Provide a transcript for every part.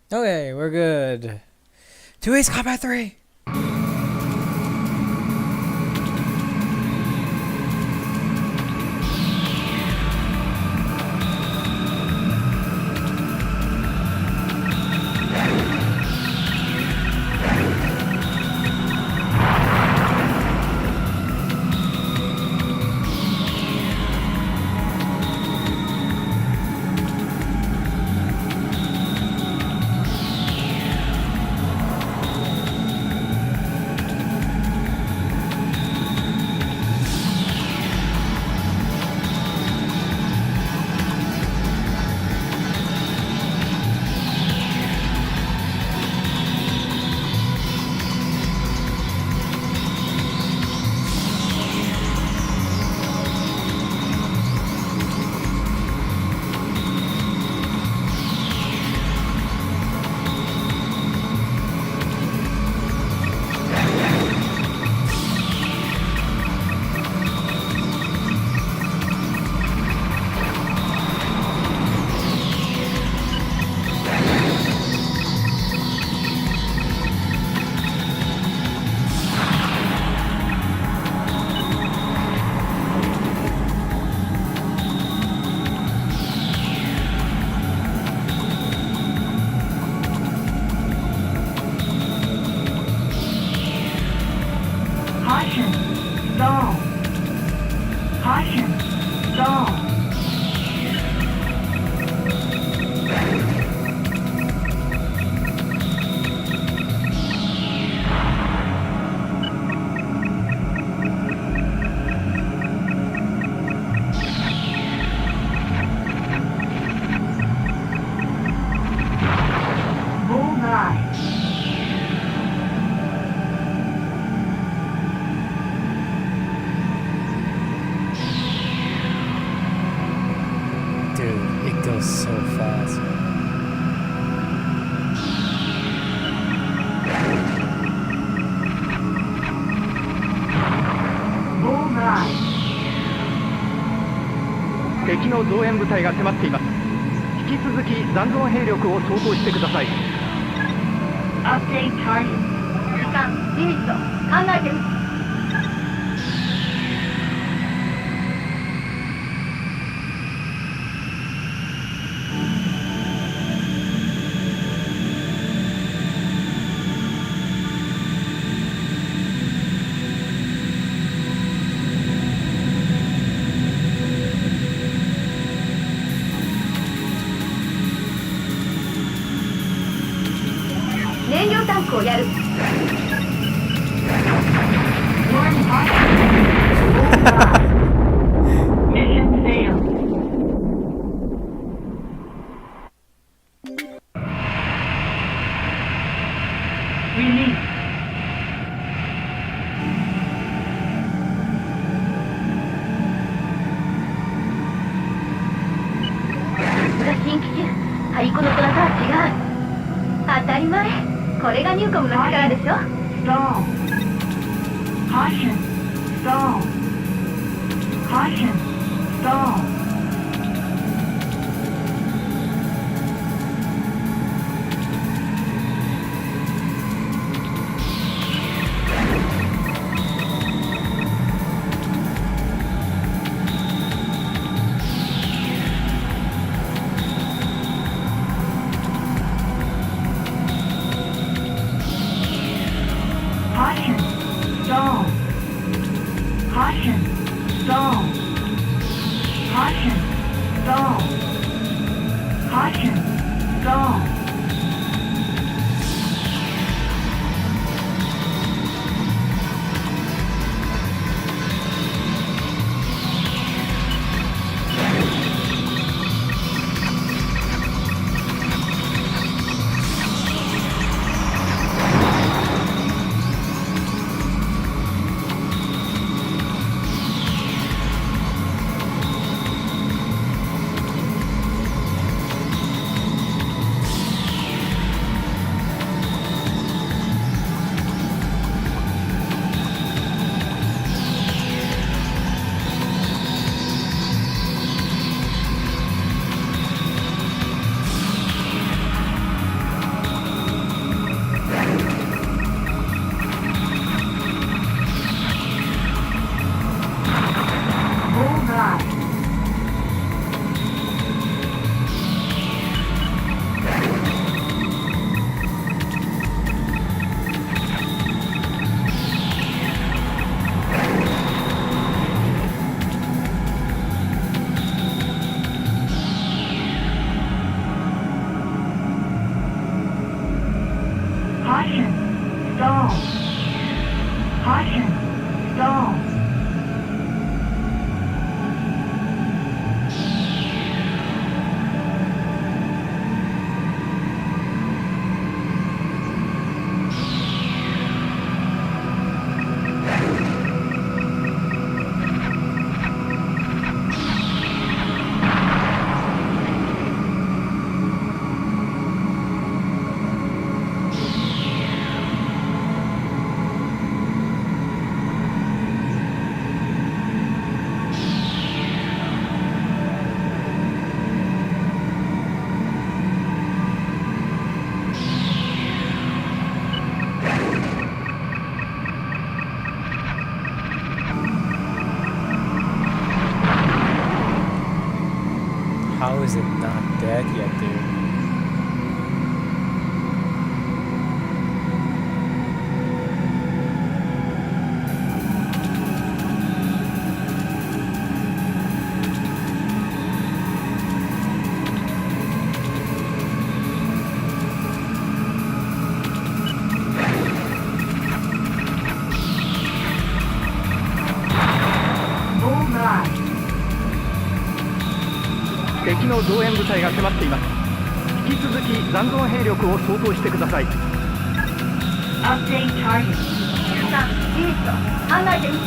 Okay, we're good. Two Ace Combat 3! Caution, stall. Caution, stall. Bullseye. Dude, it goes so fast. Bullseye. 敵の増援部隊が迫っています。引き続き残存兵力を相当してください。 Update target. 時間、リミット、考えてる。燃料タンクをやる。One caution. Bullseye. Mission failed. Release. さすが新機種。張り子の虎とは違う。当たり前。これがニューコムの力でしょ。 Stall. Caution, stall. Caution, stall. Caution, stall. Caution, stall. Caution, stall. Caution, stall. How is it not dead yet, dude?敵の増援部隊が迫っています。引き続き残存兵力を相当してください。 Update target. さあ、事実と考えてみ。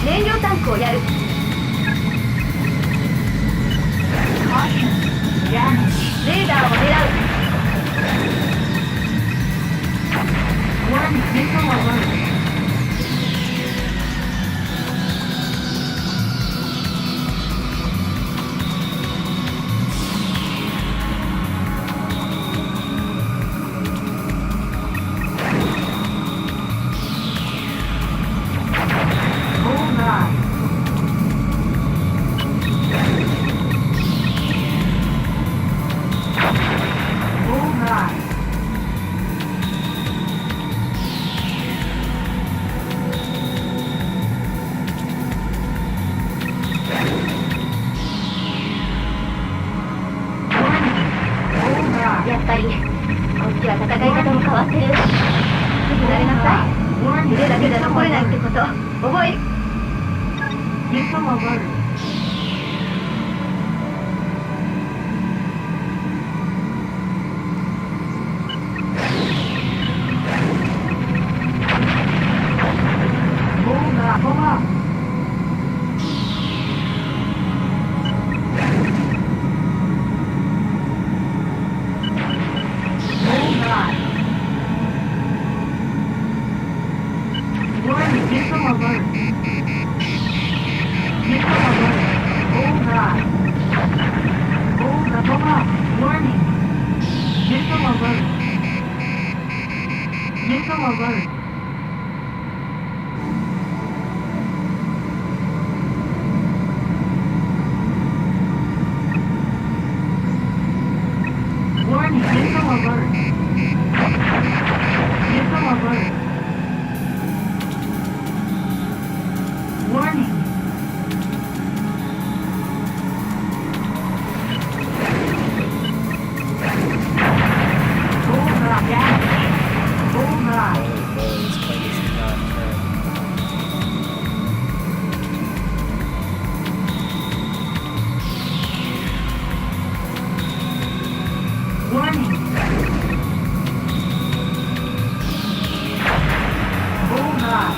燃料タンクをやる。 Caution. Damage. レーダーを狙う。 Warning. Missile alert. Hold on. Hold on. Hold on. やっぱり、こっちは戦い方も変わってる。すぐ慣れなさい。腕だけじゃ残れないってこと、覚える。 Missile alert. Hold up, hold up. Hold on. Warning, missile alert. Missile alert. Hold on. Hold up, hold up. Warning. Missile alert. Missile alert. Warning, missile alert. Missile alert. Warning. Hold on, damage. Hold on. Holy boy, this plane is not turn. Warning. Hold on.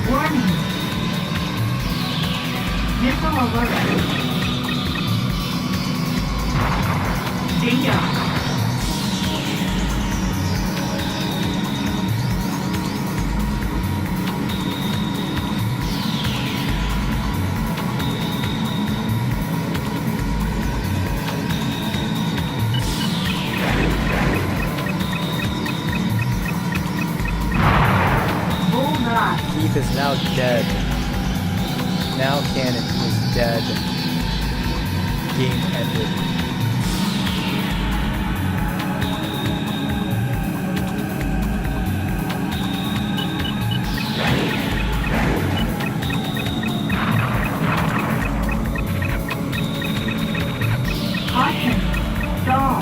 Warning. Missile alert. Data. Hold on. Keith is now dead. Now Cannon is dead. Game ended. Caution. Stall.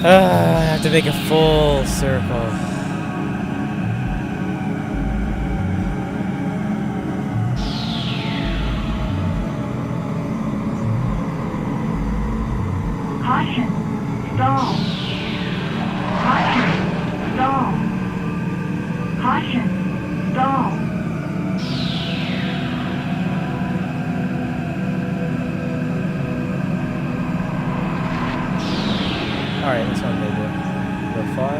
I have to make a full circle. Caution. Stall. Caution. Stall. Caution. Stall. Alright, this one maybe. Go far.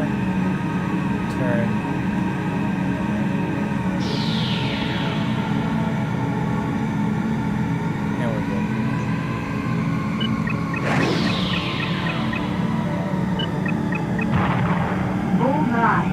Turn. And we're good. Bullseye.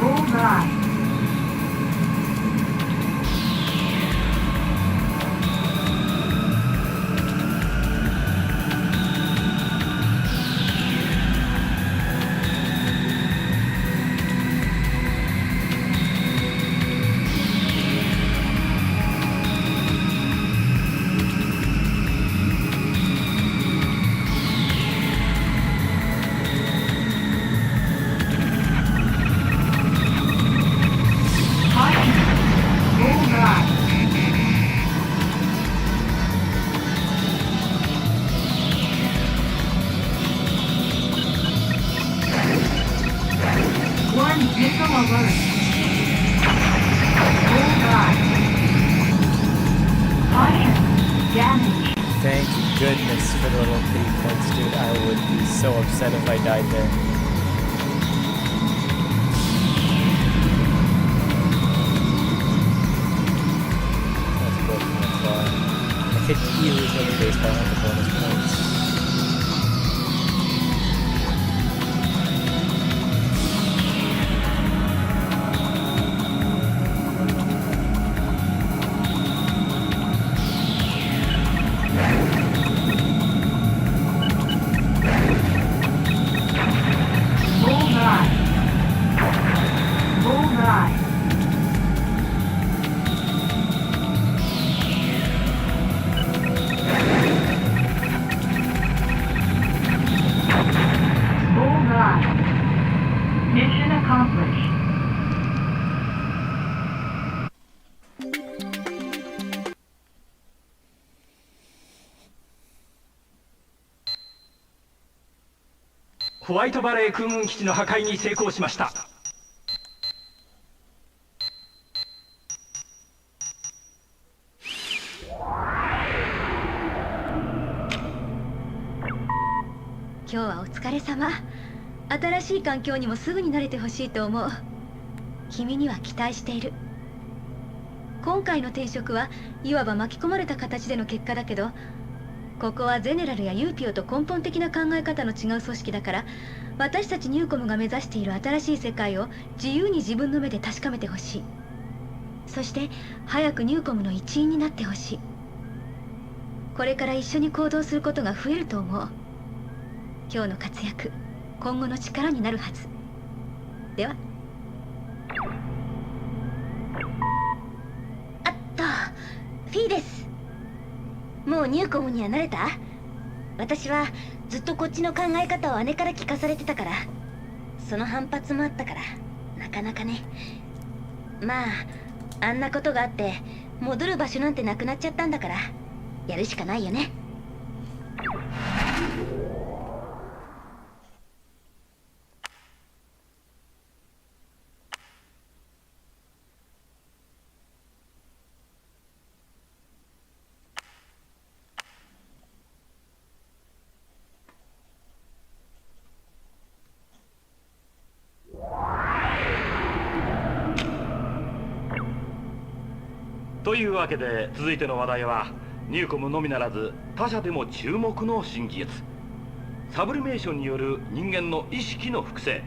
Bullseye. Bullseye. One missile alert. Bullseye. Caution. Damage. Thank goodness for the little pity points, dude. I would be so upset if I died there. That's good from afar. I could easily kill the base by one of the bonus points. Bullseye. Bullseye. Bullseye. Mission accomplished.ホワイトバレー空軍基地の破壊に成功しました。今日はお疲れ様。新しい環境にもすぐに慣れてほしいと思う。君には期待している。今回の転職はいわば巻き込まれた形での結果だけど、ここはゼネラルやユーピオと根本的な考え方の違う組織だから、私たちニューコムが目指している新しい世界を自由に自分の目で確かめてほしい。そして早くニューコムの一員になってほしい。これから一緒に行動することが増えると思う。今日の活躍、今後の力になるはず。では。あっと、フィーです。もうニューコムには慣れた？私はずっとこっちの考え方を姉から聞かされてたから、その反発もあったからなかなかね。まああんなことがあって戻る場所なんてなくなっちゃったんだから、やるしかないよね。というわけで続いての話題はニューコムのみならず他社でも注目の新技術サブリメーションによる人間の意識の複製。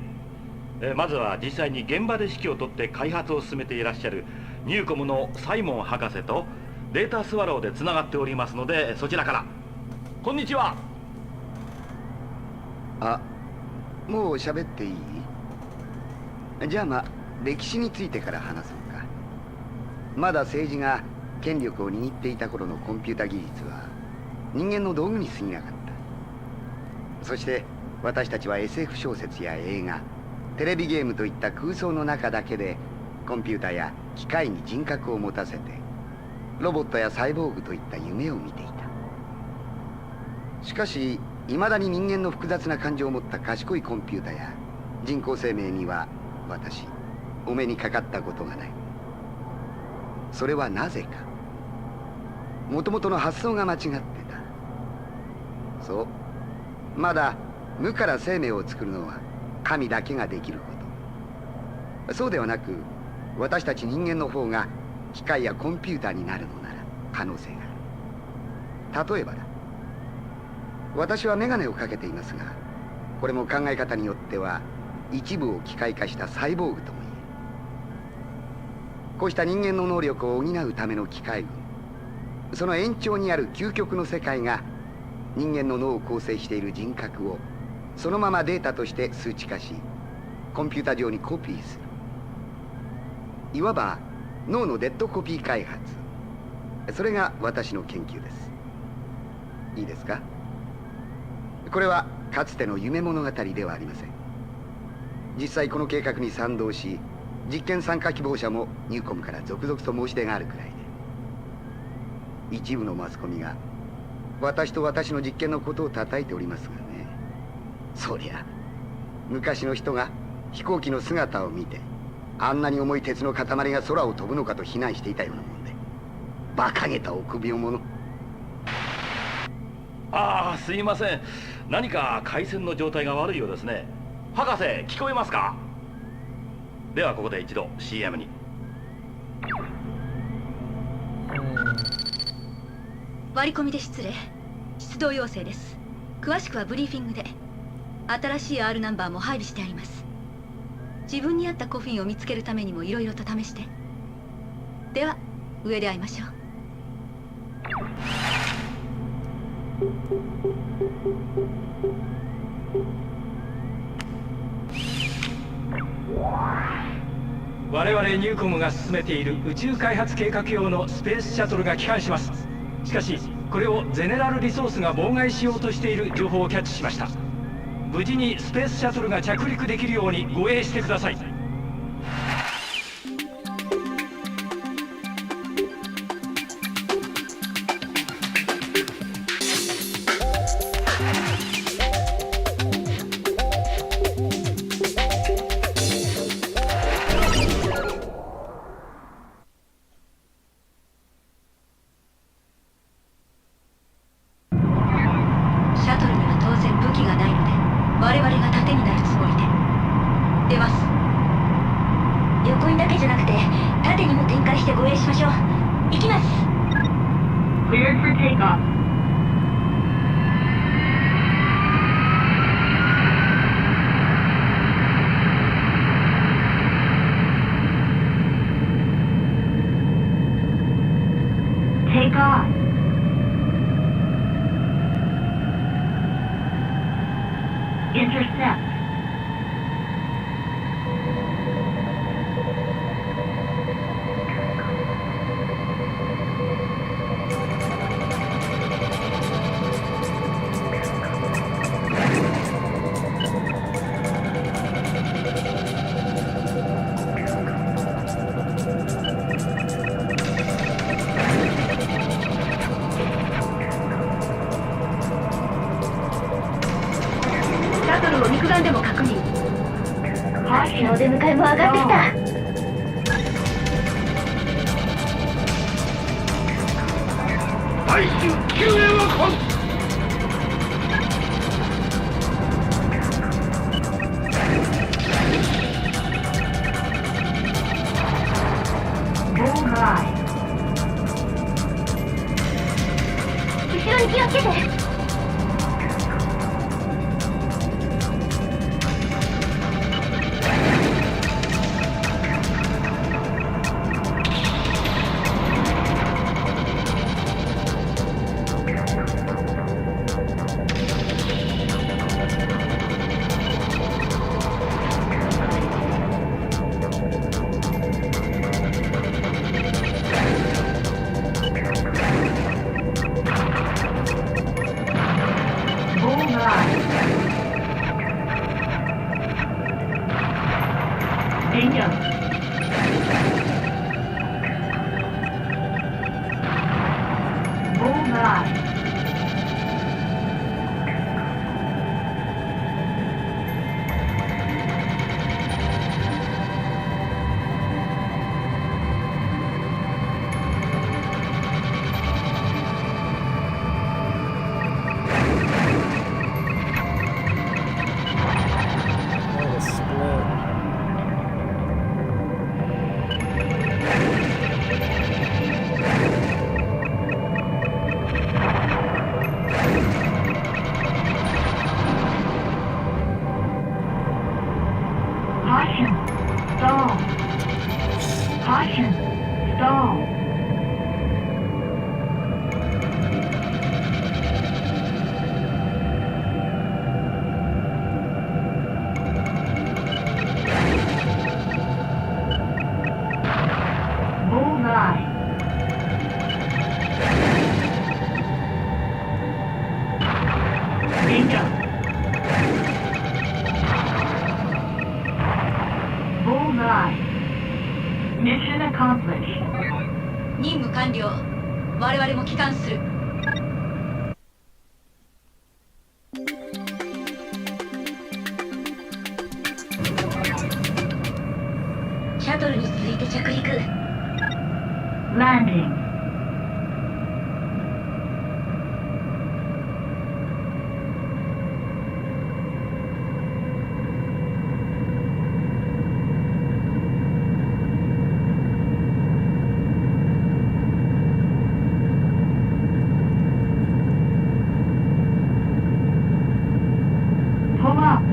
まずは実際に現場で指揮を執って開発を進めていらっしゃるニューコムのサイモン博士とデータスワローでつながっておりますので、そちらから。こんにちは。あ、もう喋っていい？じゃあ歴史についてから話そうか。まだ政治が権力を握っていた頃のコンピュータ技術は人間の道具に過ぎなかった。そして私たちは SF 小説や映画、テレビゲームといった空想の中だけでコンピュータや機械に人格を持たせてロボットやサイボーグといった夢を見ていた。しかし未だに人間の複雑な感情を持った賢いコンピュータや人工生命には私お目にかかったことがない。それはなぜか。もともとの発想が間違ってた。そう、まだ無から生命を作るのは神だけができること。そうではなく、私たち人間の方が機械やコンピューターになるのなら可能性がある。例えばだ、私は眼鏡をかけていますが、これも考え方によっては一部を機械化したサイボーグとも言える。こうした人間の能力を補うための機械群、その延長にある究極の世界が人間の脳を構成している人格をそのままデータとして数値化し、コンピュータ上にコピーする。いわば脳のデッドコピー開発。それが私の研究です。いいですか？これはかつての夢物語ではありません。実際この計画に賛同し、実験参加希望者もニューコムから続々と申し出があるくらいで、一部のマスコミが私と私の実験のことを叩いておりますがね。そりゃ昔の人が飛行機の姿を見て、あんなに重い鉄の塊が空を飛ぶのかと非難していたようなもんで、馬鹿げた臆病者。ああ、すいません。何か回線の状態が悪いようですね。博士、聞こえますか？ではここで一度 CM に。割り込みで失礼。出動要請です。詳しくはブリーフィングで。新しい R ナンバーも配備してあります。自分に合ったコフィンを見つけるためにもいろいろと試して。では上で会いましょう。我々ニューコムが進めている宇宙開発計画用のスペースシャトルが帰還します。しかしこれをゼネラルリソースが妨害しようとしている情報をキャッチしました。無事にスペースシャトルが着陸できるように護衛してください。シャトルには当然武器がないので、我々が盾になるつもりで。出ます。横にだけじゃなくて縦にも展開して護衛しましょう。行きます。 Cleared for takeoff. Take off. Intercept. Caution. お出迎えも上がってきた。大衆救援はこん。Bullseye. 後ろに気をつけて。完了。我々も帰還する。シャトルに続いて着陸。Landing. Pull up.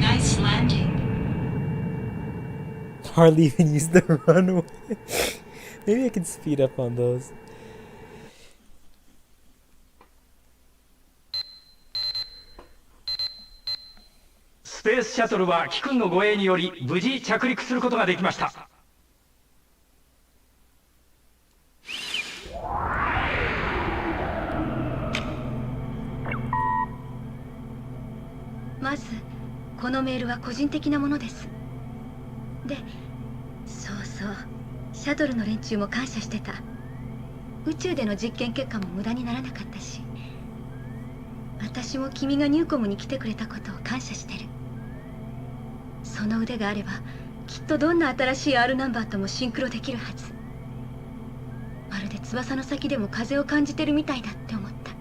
Nice landing. Hardly even use the runway. Maybe I can speed up on those. スペースシャトルは機訓の護衛により無事着陸することができました。まずこのメールは個人的なものです。で、そうそう、シャトルの連中も感謝してた。宇宙での実験結果も無駄にならなかったし、私も君がニューコムに来てくれたことを感謝してる。その腕があればきっとどんな新しい R ナンバーともシンクロできるはず。まるで翼の先でも風を感じてるみたいだって思った。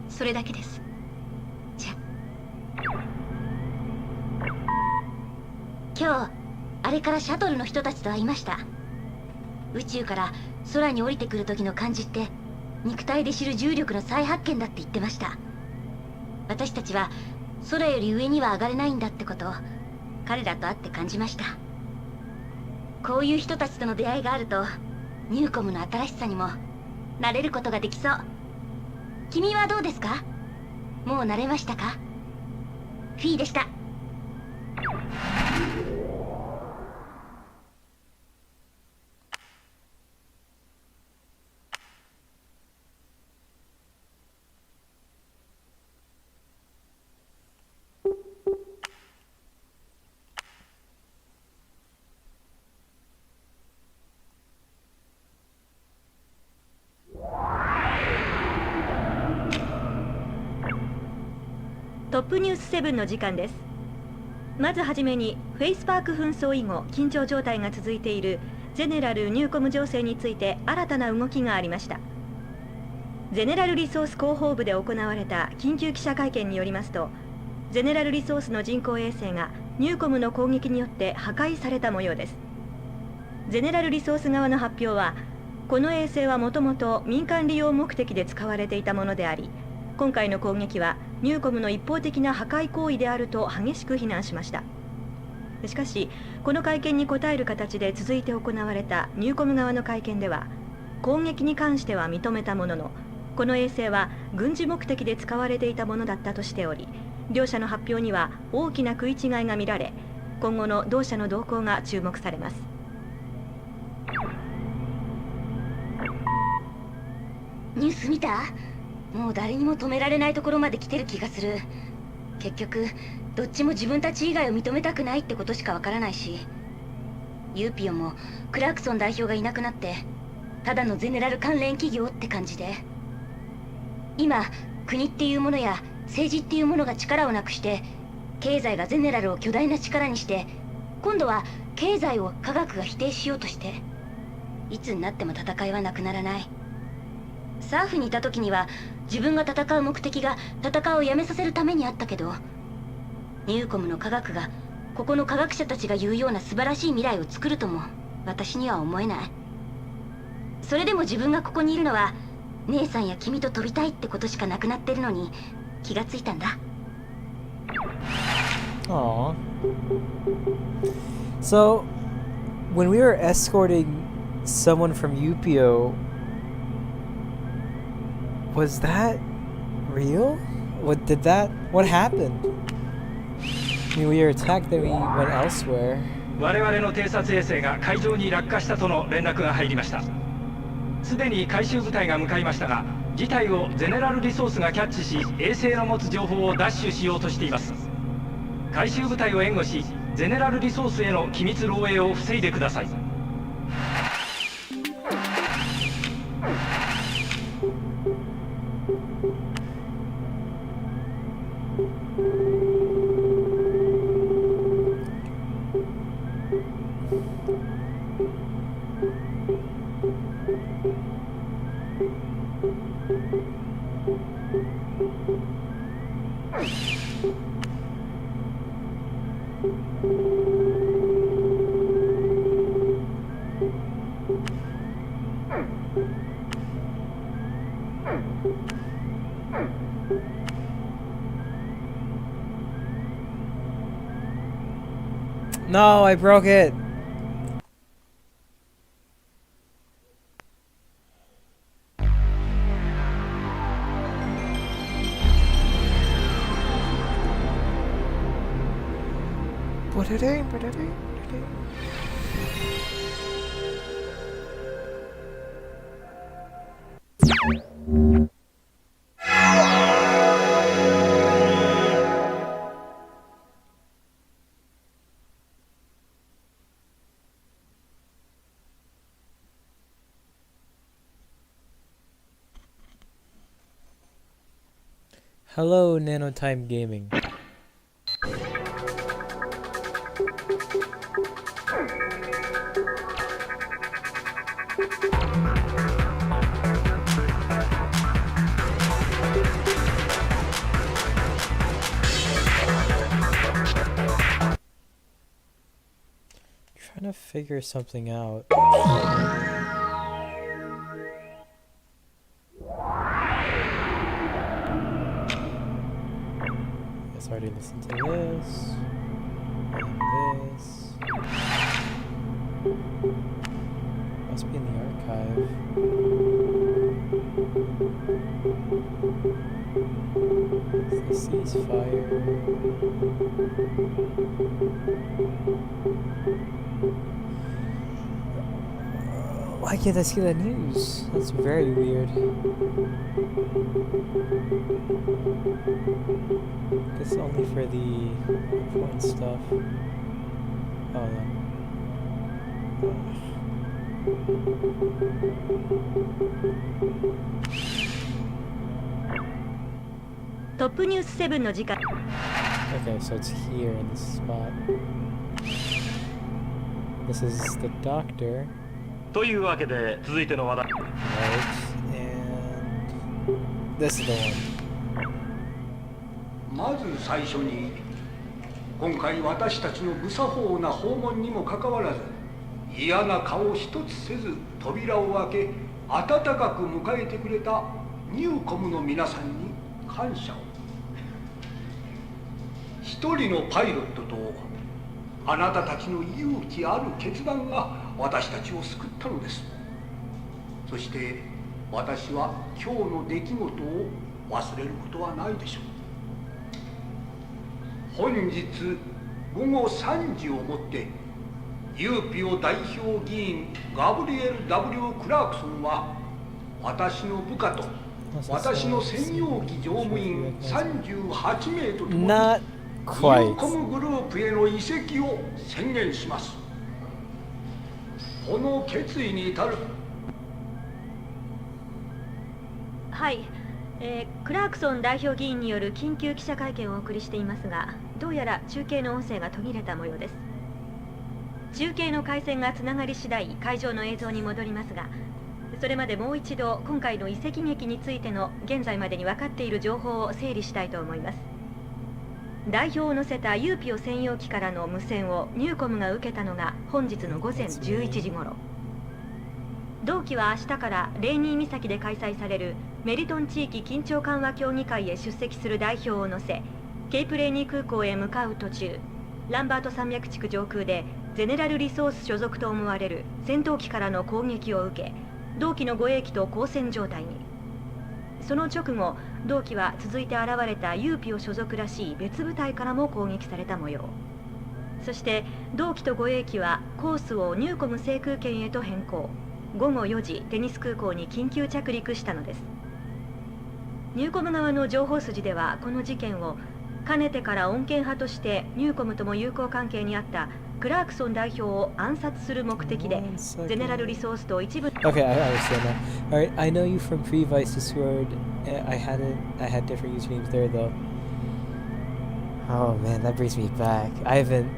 それだけです。じゃあ今日あれからシャトルの人たちと会いました。宇宙から空に降りてくる時の感じって肉体で知る重力の再発見だって言ってました。私たちは空より上には上がれないんだってことを彼らと会って感じました。こういう人たちとの出会いがあるとニューコムの新しさにも慣れることができそう。君はどうですか？もう慣れましたか？フィーでした。トップニュース7の時間です。まずはじめにフェイスパーク紛争以後緊張状態が続いているゼネラルニューコム情勢について新たな動きがありました。ゼネラルリソース広報部で行われた緊急記者会見によりますと、ゼネラルリソースの人工衛星がニューコムの攻撃によって破壊された模様です。ゼネラルリソース側の発表は、この衛星はもともと民間利用目的で使われていたものであり、今回の攻撃はニューコムの一方的な破壊行為であると激しく非難しました。しかしこの会見に応える形で続いて行われたニューコム側の会見では、攻撃に関しては認めたものの、この衛星は軍事目的で使われていたものだったとしており、両者の発表には大きな食い違いが見られ、今後の同社の動向が注目されます。ニュース見た？もう誰にも止められないところまで来てる気がする。結局どっちも自分たち以外を認めたくないってことしかわからないし、ユーピオもクラークソン代表がいなくなってただのゼネラル関連企業って感じで、今国っていうものや政治っていうものが力をなくして、経済がゼネラルを巨大な力にして、今度は経済を科学が否定しようとして、いつになっても戦いはなくならない。サーフにいた時には自分が戦う目的が戦うをやめさせるためにあったけど、ニューコムの科学がここの科学者たちが言うような素晴らしい未来を作るとも私には思えない。それでも自分がここにいるのは姉さんや君と飛びたいってことしかなくなってるのに気がついたんだ。Aww. So, when we were escorting someone from UPO, was that real? What happened? I mean, we were attacked, then we went elsewhere. 我々の偵察衛星が海上に落下したとの連絡が入りました。すでに回収部隊が向かいましたが、事態をゼネラルリソースがキャッチし、衛星の持つ情報を奪取しようとしています。回収部隊を援護し、ゼネラルリソースへの機密漏洩を防いでください。No, I broke it. Hello, Nanotime Gaming. Trying to figure something out. Guess I already listened to this and this. Must be in the archive. It's the ceasefire. Why can't I see that news? That's very weird. It's only for the important stuff. Oh no. Top News 7の時間。 Okay, so it's here in this spot. This is the doctor. というわけで続いての話題。 Right, and this is the one. まず最初に、今回私たちの無作法な訪問にもかかわらず、嫌な顔一つせず扉を開け、温かく迎えてくれたニューコムの皆さんに感謝を。一人のパイロットとあなたたちの勇気ある決断が私たちを救ったのです。そして私は今日の出来事を忘れることはないでしょう。本日午後3時をもってユーピオ代表議員ガブリエル・ W ・クラークソンは私の部下と私の専用機乗務員38名と共にNot ニュ quite. ーコムグループへの移籍を宣言します。この決意に至る。はい、クラークソン代表議員による緊急記者会見をお送りしていますが、どうやら中継の音声が途切れた模様です。中継の回線がつながり次第、会場の映像に戻りますが、それまでもう一度今回の移籍劇についての現在までに分かっている情報を整理したいと思います。代表を乗せたユーピオ専用機からの無線をニューコムが受けたのが本日の午前11時頃。同機は明日からレーニー岬で開催されるメリトン地域緊張緩和協議会へ出席する代表を乗せ、ケープレーニー空港へ向かう途中、ランバート山脈地区上空でゼネラルリソース所属と思われる戦闘機からの攻撃を受け、同機の護衛機と交戦状態に。その直後、同機は続いて現れたユーピオ所属らしい別部隊からも攻撃された模様。そして同機と護衛機はコースをニューコム制空権へと変更。午後4時、テニス空港に緊急着陸したのです。ニューコム側の情報筋ではこの事件をかねてから穏健派としてニューコムとも友好関係にあったクラークソン代表を暗殺する目的で One second. ゼネラルリソースと一部 Okay, I understand now. Alright, I know you from pre-Vice Discord. I had different usernames there though. Oh man, that brings me back. I haven't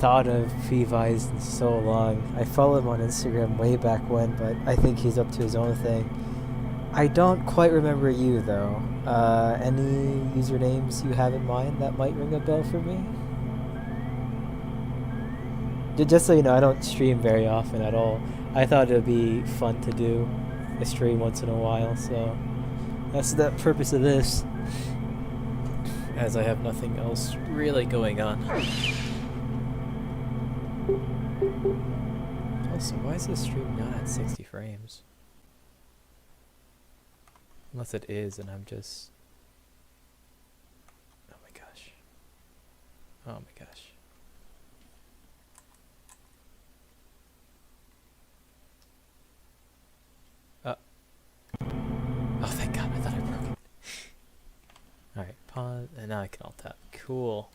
thought of pre-Vice in so long. I follow him on Instagram way back when, but I think he's up to his own thing. I don't quite remember you though. Any usernames you have in mind that might ring a bell for me? Just so you know, I don't stream very often at all. I thought it would be fun to do a stream once in a while, so that's the purpose of this, as I have nothing else really going on. Also, why is this stream not at 60 frames? Unless it is, and I'm just... Oh my gosh. Oh my gosh. Oh, thank God, I thought I broke it. Alright, pause, and now I can alt tab. Cool.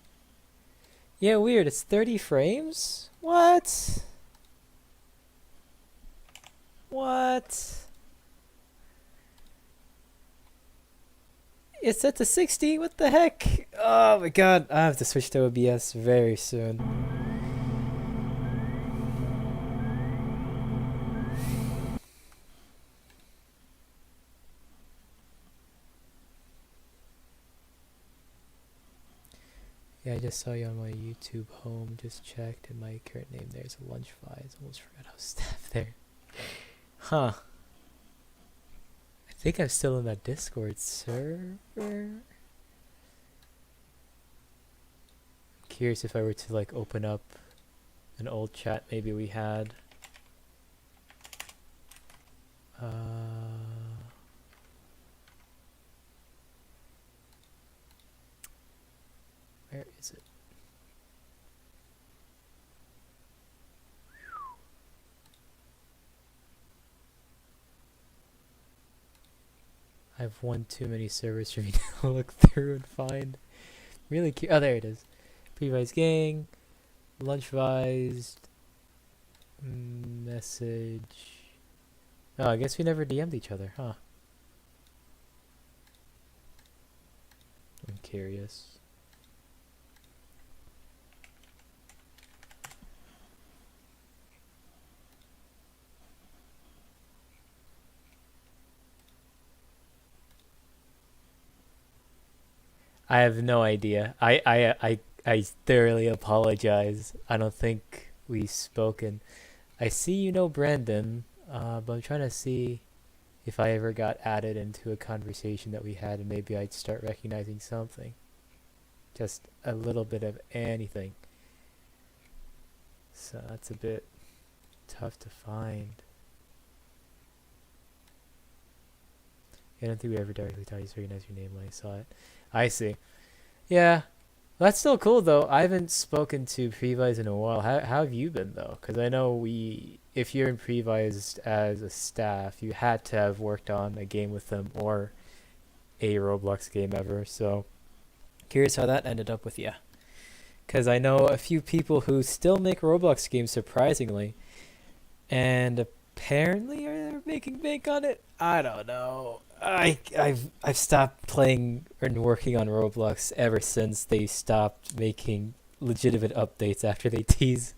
Yeah, weird, it's 30 frames? What? What? It's set to 60? What the heck? Oh my God, I have to switch to OBS very soon. Yeah, I just saw you on my YouTube home, just checked, and my current name there is Lunchflies. Almost forgot I was staff there. Huh. I think I'm still in that Discord server. I'm curious if I were to like open up an old chat maybe we had. Where is it? I have one too many servers for me to look through and find. Really cute. Oh, there it is. Pre-Vised Gang, Lunchvised, message. Oh, I guess we never DM'd each other, huh? I'm curious. I have no idea. I thoroughly apologize. I don't think we've spoken. I see you know Brandon, but I'm trying to see if I ever got added into a conversation that we had, and maybe I'd start recognizing something. Just a little bit of anything. So that's a bit tough to find. I don't think we ever directly thought you recognized your name when I saw it. I see. Yeah. That's still cool, though. I haven't spoken to Prevised in a while. How have you been, though? Because I know if you're in Prevised as a staff, you had to have worked on a game with them or a Roblox game ever. So, curious how that ended up with you. Because I know a few people who still make Roblox games, surprisingly. And apparently are making bank on it. I don't know. I've stopped playing and working on Roblox ever since they stopped making legitimate updates after they tease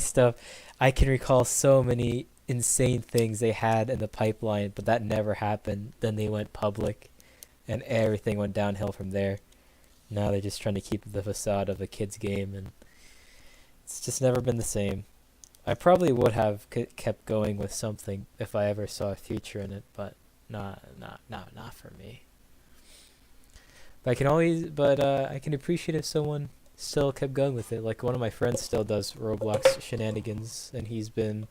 stuff. I can recall so many insane things they had in the pipeline, but that never happened. Then they went public, and everything went downhill from there. Now they're just trying to keep the facade of a kid's game, and it's just never been the same. I probably would have kept going with something if I ever saw a future in it, but not for me. But I can appreciate if someone still kept going with it. Like one of my friends still does Roblox shenanigans, and he's been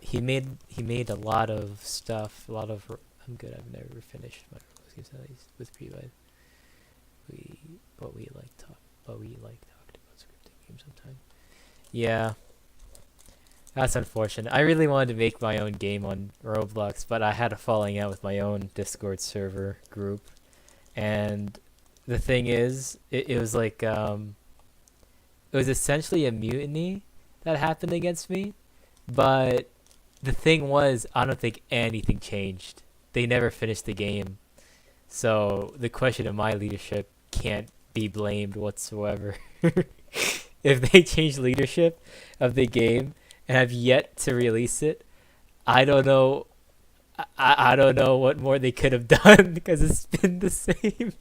he made a lot of stuff. I'm good. I've never finished my Roblox games at least with Previve. We talked about scripting games sometime. Yeah. That's unfortunate. I really wanted to make my own game on Roblox, but I had a falling out with my own Discord server group, and the thing is, it was like it was essentially a mutiny that happened against me, but the thing was, I don't think anything changed. They never finished the game, so the question of my leadership can't be blamed whatsoever. If they change leadership of the game and have yet to release it, I don't know. I don't know what more they could have done because it's been the same.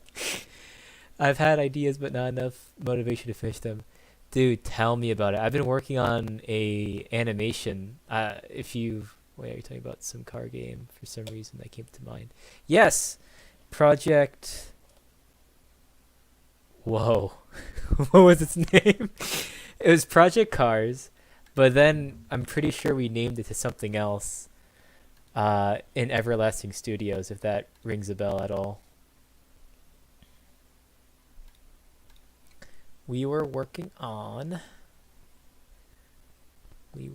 I've had ideas, but not enough motivation to finish them. Dude, tell me about it. I've been working on a animation. If you wait, are you talking about some car game? For some reason, that came to mind. Yes, Project. Whoa, what was its name? It was Project Cars, but then I'm pretty sure we named it to something else. In Everlasting Studios, if that rings a bell at all. We were working on. Let me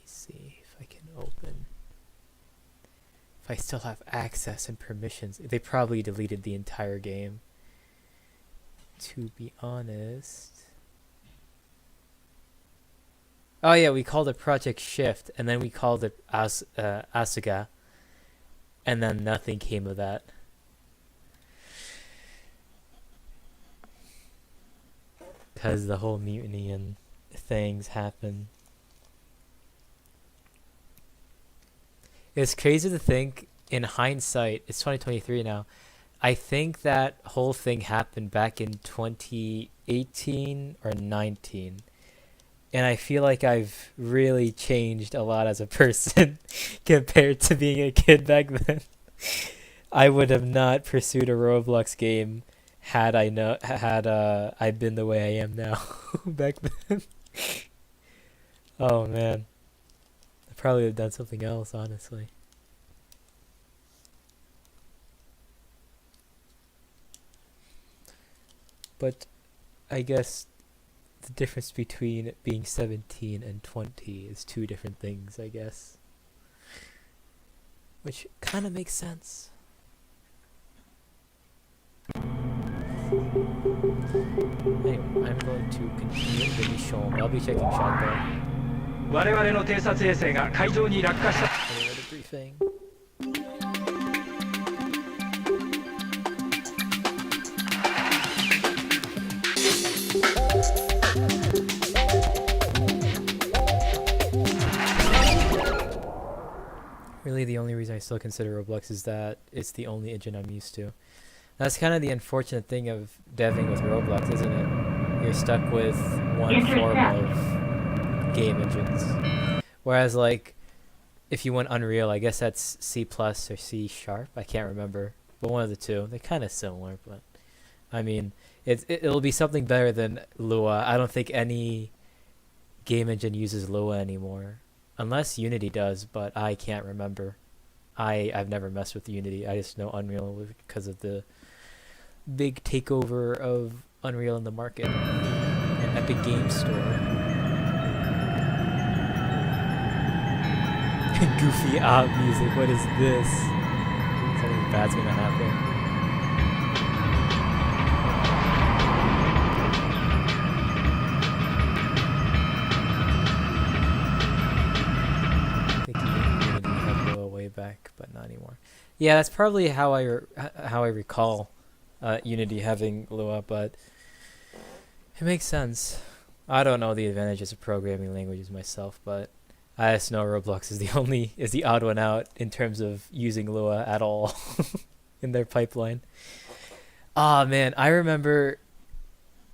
see if I can open. If I still have access and permissions. They probably deleted the entire game, to be honest. Oh yeah, we called it Project Shift, and then we called it Asuga, and then nothing came of that. Because the whole mutiny and things happened. It's crazy to think, in hindsight, it's 2023 now, I think that whole thing happened back in 2018 or 19. And I feel like I've really changed a lot as a person compared to being a kid back then. I would have not pursued a Roblox game had I been the way I am now back then. Oh man, I probably would have done something else, honestly. But I guess the difference between being 17 and 20 is two different things, I guess. Which kind of makes sense. Anyway, I'm going to continue the mission. I'll be checking shotgun. 我々の偵察衛星が海上に落下した。 Briefing. Really, the only reason I still consider Roblox is that it's the only engine I'm used to. That's kind of the unfortunate thing of deving with Roblox, isn't it? You're stuck with one form of game engines. Whereas, like, if you went Unreal, I guess that's C+ or C#. I can't remember. But one of the two. They're kind of similar, but... I mean, it'll be something better than Lua. I don't think any game engine uses Lua anymore. Unless Unity does, but I can't remember. I've never messed with Unity. I just know Unreal because of the big takeover of Unreal in the market. And Epic Games Store. Goofy out music. What is this? Something bad's gonna happen. Back, but not anymore. Yeah, that's probably how I recall Unity having Lua, but it makes sense. I don't know the advantages of programming languages myself, but I just know Roblox is the odd one out in terms of using Lua at all in their pipeline. Ah man, I remember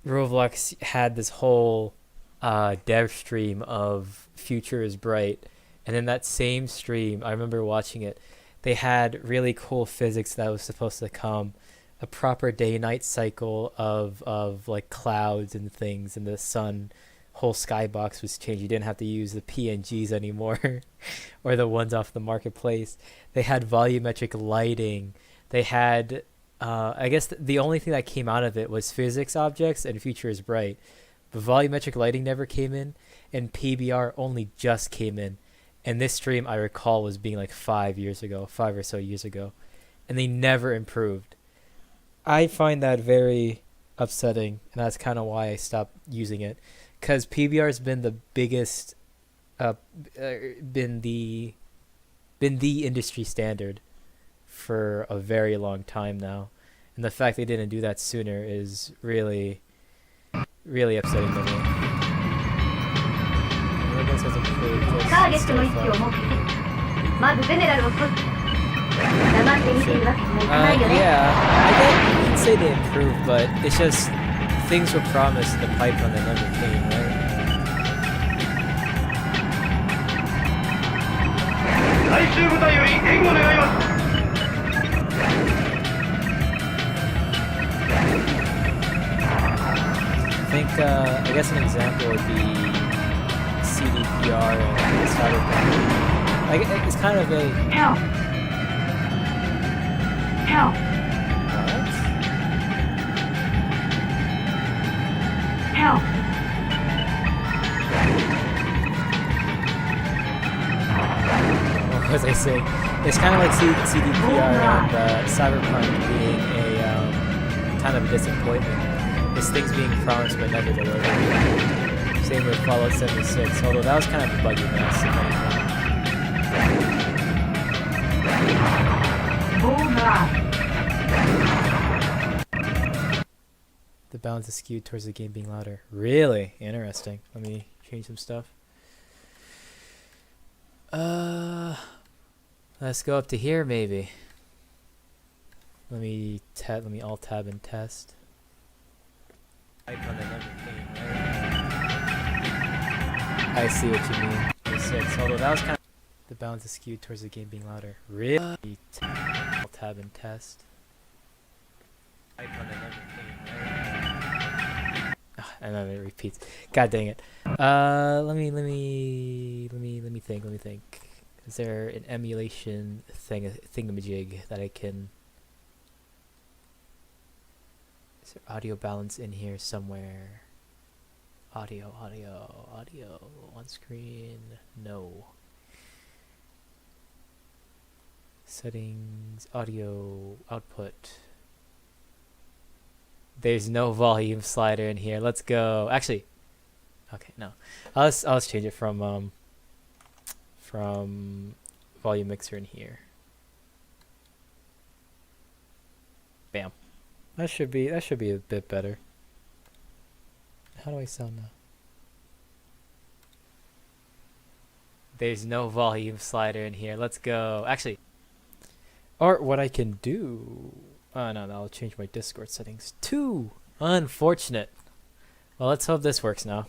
Roblox had this whole dev stream of Future is Bright. And in that same stream, I remember watching it, they had really cool physics that was supposed to come, a proper day-night cycle of like clouds and things, and the sun, whole skybox was changed. You didn't have to use the PNGs anymore, or the ones off the marketplace. They had volumetric lighting. They had, I guess the only thing that came out of it was physics objects and Future is Bright. But volumetric lighting never came in, and PBR only just came in. And this stream, I recall, was being like 5 or so years ago. and they never improved. I find that very upsetting, and that's kind of why I stopped using it, because PBR has been the biggest, been the industry standard for a very long time now, and the fact they didn't do that sooner is really, really upsetting to me. I guess that's improved. ターゲットの位置を目撃。まずゼネラルを取って。黙って見ているわけにはいかないよね。Yeah, I can say they improved, but it's just things were promised in the pipeline that never came, right? 最終部隊より援護願います。I think, I guess an example would be CDPR and Cyberpunk. Like, it's kind of a... Help! Help! What? Help! What was I saying? It's kind of like CDPR and Cyberpunk being a kind of a disappointment. It's things being promised but never delivered. Same with Fallout 76, although that was kind of a buggy mess. If anything. The balance is skewed towards the game being louder. Really? Interesting. Let me change some stuff. Let's go up to here maybe. Let me alt tab and test. Icon that never came, right? I see what you mean. 6, although that was kind of... The balance is skewed towards the game being louder. Really? Alt tab and test. Icon that never came, right? And then it repeats. God dang it. Let me think. Is there an emulation thingamajig that I can... Is there audio balance in here somewhere? Audio on screen. No. Settings, audio output. There's no volume slider in here. Let's go. Actually, okay, no. I'll just change it from volume mixer in here. Bam. That should be a bit better. How do I sound now? There's no volume slider in here. Let's go. Actually, or what I can do... Oh, no, I'll change my Discord settings too. Unfortunate. Well, let's hope this works now.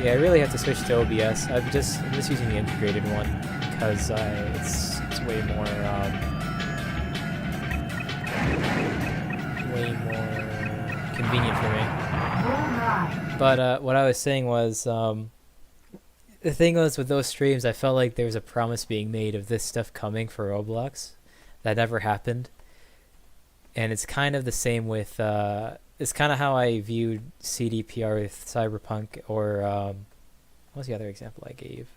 Yeah, I really have to switch to OBS. I'm just using the integrated one because it's way more convenient for me. But what I was saying was, the thing was with those streams, I felt like there was a promise being made of this stuff coming for Roblox that never happened. And it's kind of the same with, it's kind of how I viewed CDPR with Cyberpunk, or what was the other example I gave?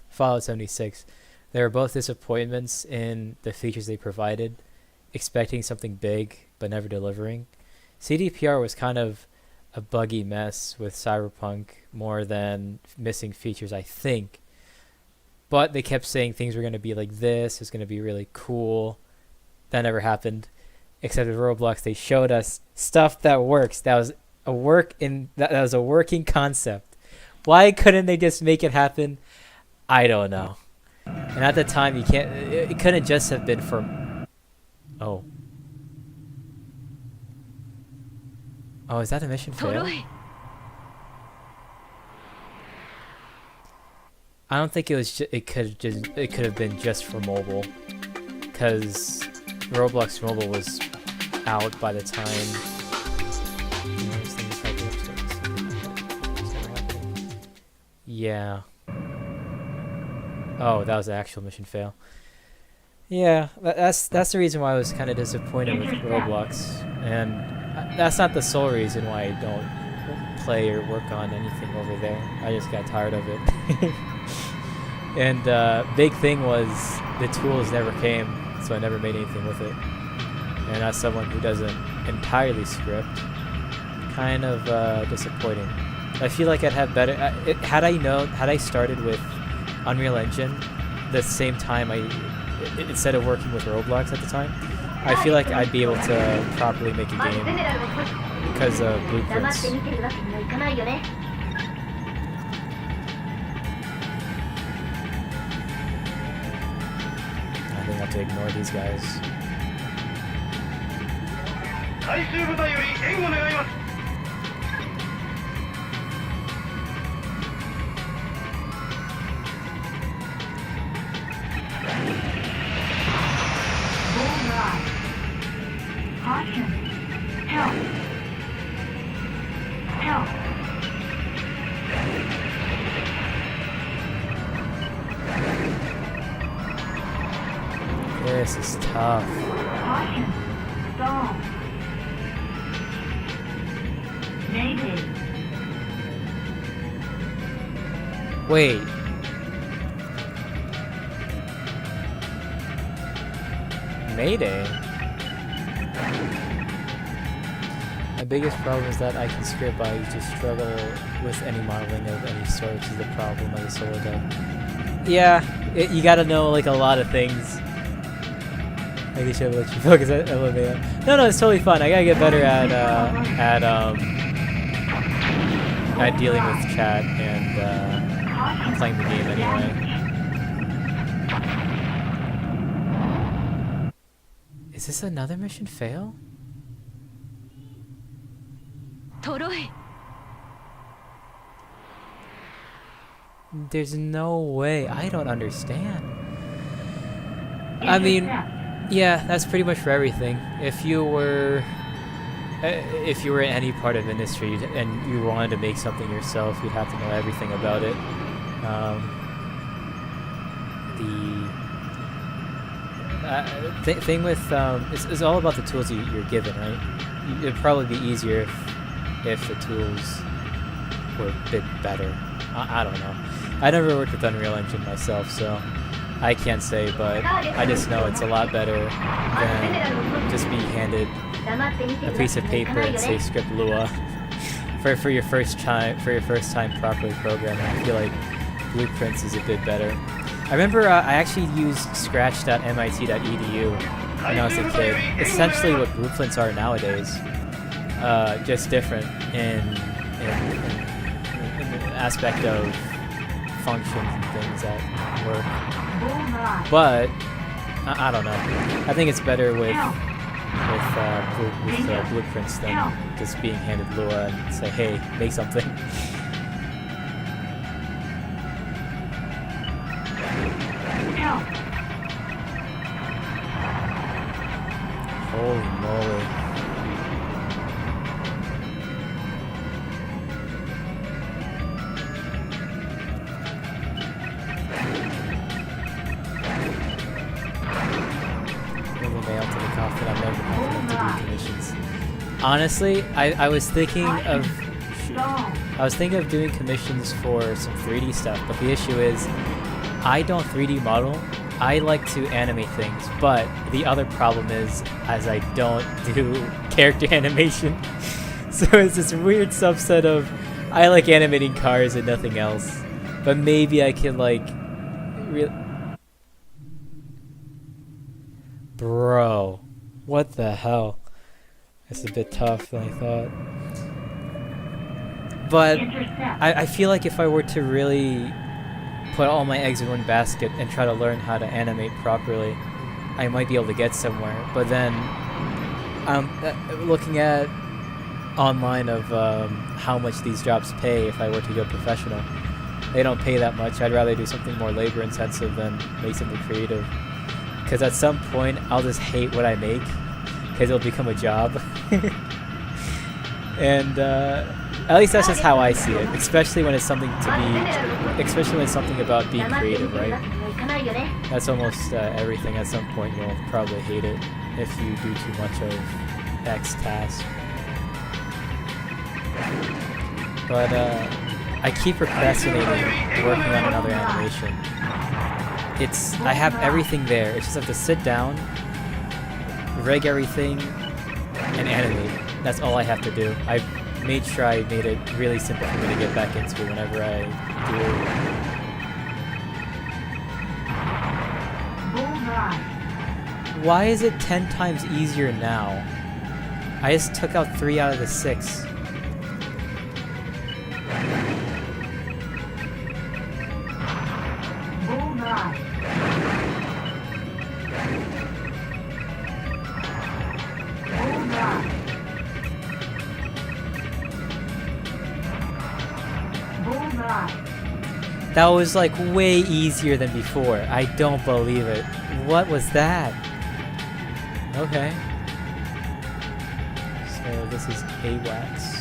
Fallout 76. They were both disappointments in the features they provided, expecting something big but never delivering. CDPR was kind of a buggy mess with Cyberpunk more than missing features, I think. But they kept saying things were going to be like this, it's going to be really cool. That never happened. Except with Roblox, they showed us stuff that works. That was a working concept. Why couldn't they just make it happen? I don't know. And at the time, it couldn't just have been for... Oh, is that a mission fail? I don't think it was. It could have been just for mobile, because Roblox Mobile was out by the time. Yeah. Oh, that was an actual mission fail. Yeah, that's the reason why I was kind of disappointed with Roblox, and that's not the sole reason why I don't play or work on anything over there. I just got tired of it. And big thing was the tools never came, so I never made anything with it. And as someone who doesn't entirely script, kind of disappointing. I feel like I'd have better had I started with Unreal Engine the same time instead of working with Roblox at the time. I feel like I'd be able to properly make a game because of blueprints. I think I have to ignore these guys. Bullseye. Caution. Help. Help. This is tough. Caution. Stall. Mayday. Wait. Mayday? My biggest problem is that I can script, but I just struggle with any modeling of any sort, which is the problem of the solo dev. Yeah, you gotta know like a lot of things. I guess I should let you focus at LMAO. No, it's totally fun. I gotta get better at dealing with chat and playing the game anyway. Is this another mission fail? There's no way. I don't understand. I mean, yeah, that's pretty much for everything. If you were in any part of industry and you wanted to make something yourself, you'd have to know everything about it. The thing with it's all about the tools you're given, right? It'd probably be easier if the tools were a bit better. I don't know. I never worked with Unreal Engine myself, so I can't say, but I just know it's a lot better than just being handed a piece of paper and say script Lua for your first time properly programming. I feel like Blueprints is a bit better. I remember I actually used scratch.mit.edu when I was a kid. Essentially what Blueprints are nowadays, just different in the aspect of functions and things that work. But I don't know. I think it's better with Blueprints than just being handed Lua and say, hey, make something. Holy moly. Honestly, I was thinking of doing commissions for some 3D stuff, but the issue is I don't 3D model. I like to animate things, but the other problem is I don't do character animation. So it's this weird subset of I like animating cars and nothing else. But maybe I can like Bro, what the hell? It's a bit tough than I thought. But I feel like if I were to really put all my eggs in one basket and try to learn how to animate properly, I might be able to get somewhere. But then looking at online of how much these jobs pay if I were to go professional, they don't pay that much. I'd rather do something more labor intensive than make something creative, because at some point I'll just hate what I make because it'll become a job. And at least that's just how I see it, especially when it's something about being creative, right? That's almost everything. At some point you'll probably hate it if you do too much of X task. But I keep procrastinating working on another animation. I have everything there. I just have to sit down, rig everything, and animate. That's all I have to do. I made sure I made it really simple for me to get back into whenever I do. Why is it 10 times easier now? I just took out 3 out of the 6. That was like way easier than before. I don't believe it. What was that? Okay. So this is AWACS.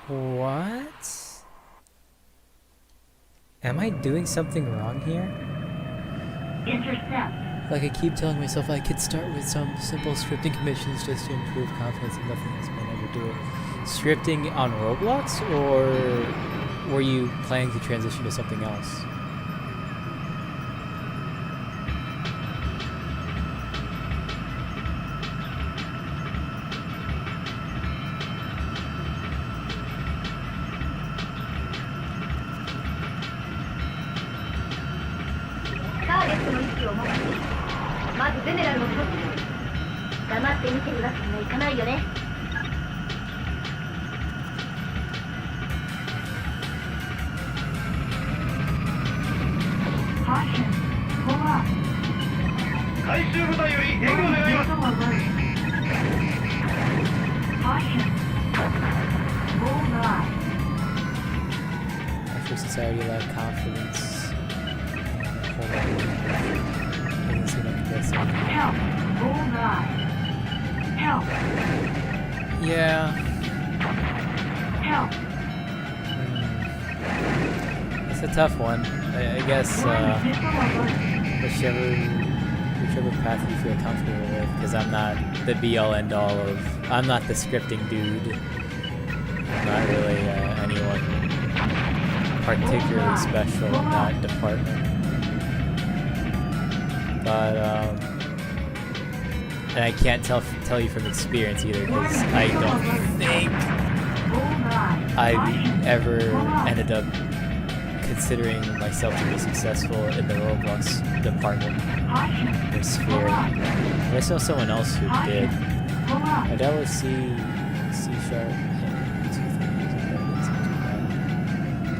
What? Am I doing something wrong here? Intercept. Like I keep telling myself I could start with some simple scripting commissions just to improve confidence and nothing else might ever do it. Scripting on Roblox, or were you planning to transition to something else? After society lack confidence. Hold on. Doesn't seem like the best idea. Help! Bullseye! Help! Yeah. Help! It's a tough one. I guess whichever path you feel comfortable with, because I'm not the be-all end-all of... I'm not the scripting dude. I'm not really anyone particularly special in that department. But, and I can't tell you from experience either, because I don't think I've ever ended up considering myself to be successful in the Roblox department or sphere. I just know someone else who did. I dealt with C#.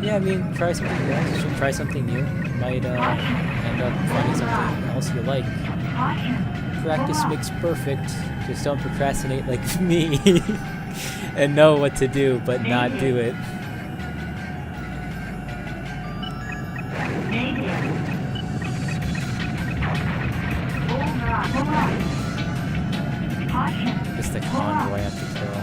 Yeah, I mean, try something else. Try something new. You might end up finding something else you like. Practice makes perfect. Just don't procrastinate like me and know what to do, but not do it. Just the convoy I have to kill.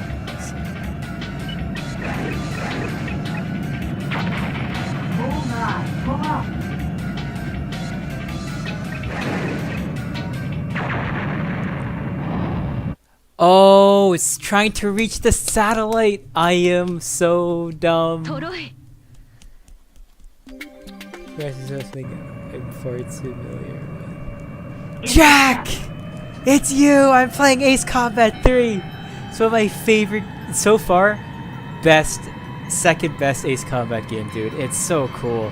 Oh, it's trying to reach the satellite. I am so dumb. I'm far too familiar. Jack! It's you! I'm playing Ace Combat 3! It's one of my favorite, so far, second best Ace Combat game, dude. It's so cool.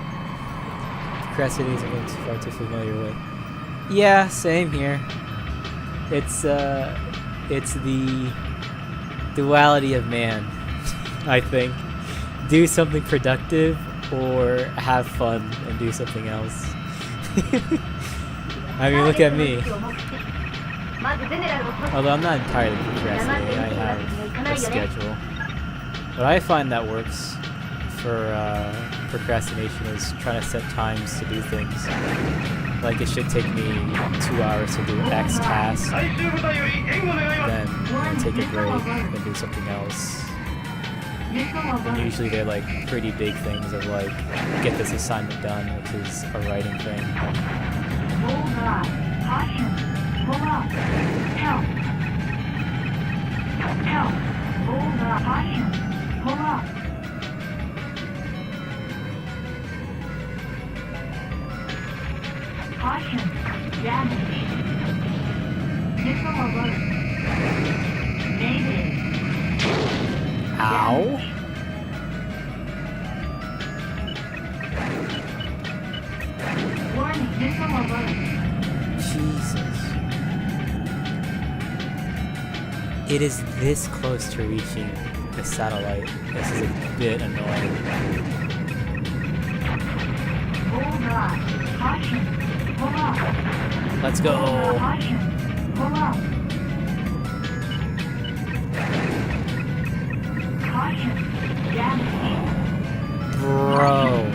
Procrastinating is I'm far too familiar with. Yeah, same here. It's the duality of man, I think. Do something productive or have fun and do something else. I mean, look at me. Although I'm not entirely procrastinating, I have a schedule. What I find that works for procrastination is trying to set times to do things. Like it should take me 2 hours to do X task, then take a break and do something else. And usually they're like pretty big things of like, get this assignment done, which is a writing thing. Bullseye. Caution. Pull up. Help. Help. Bullseye. Caution. Pull up. Caution. Damage. Missile alert. Mayday. Ow. Warning. Missile alert. Jesus. It is this close to reaching the satellite. This is a bit annoying. Bullseye. Caution. Pull up. Let's go. Caution. Pull up. Caution. Damage. Bro.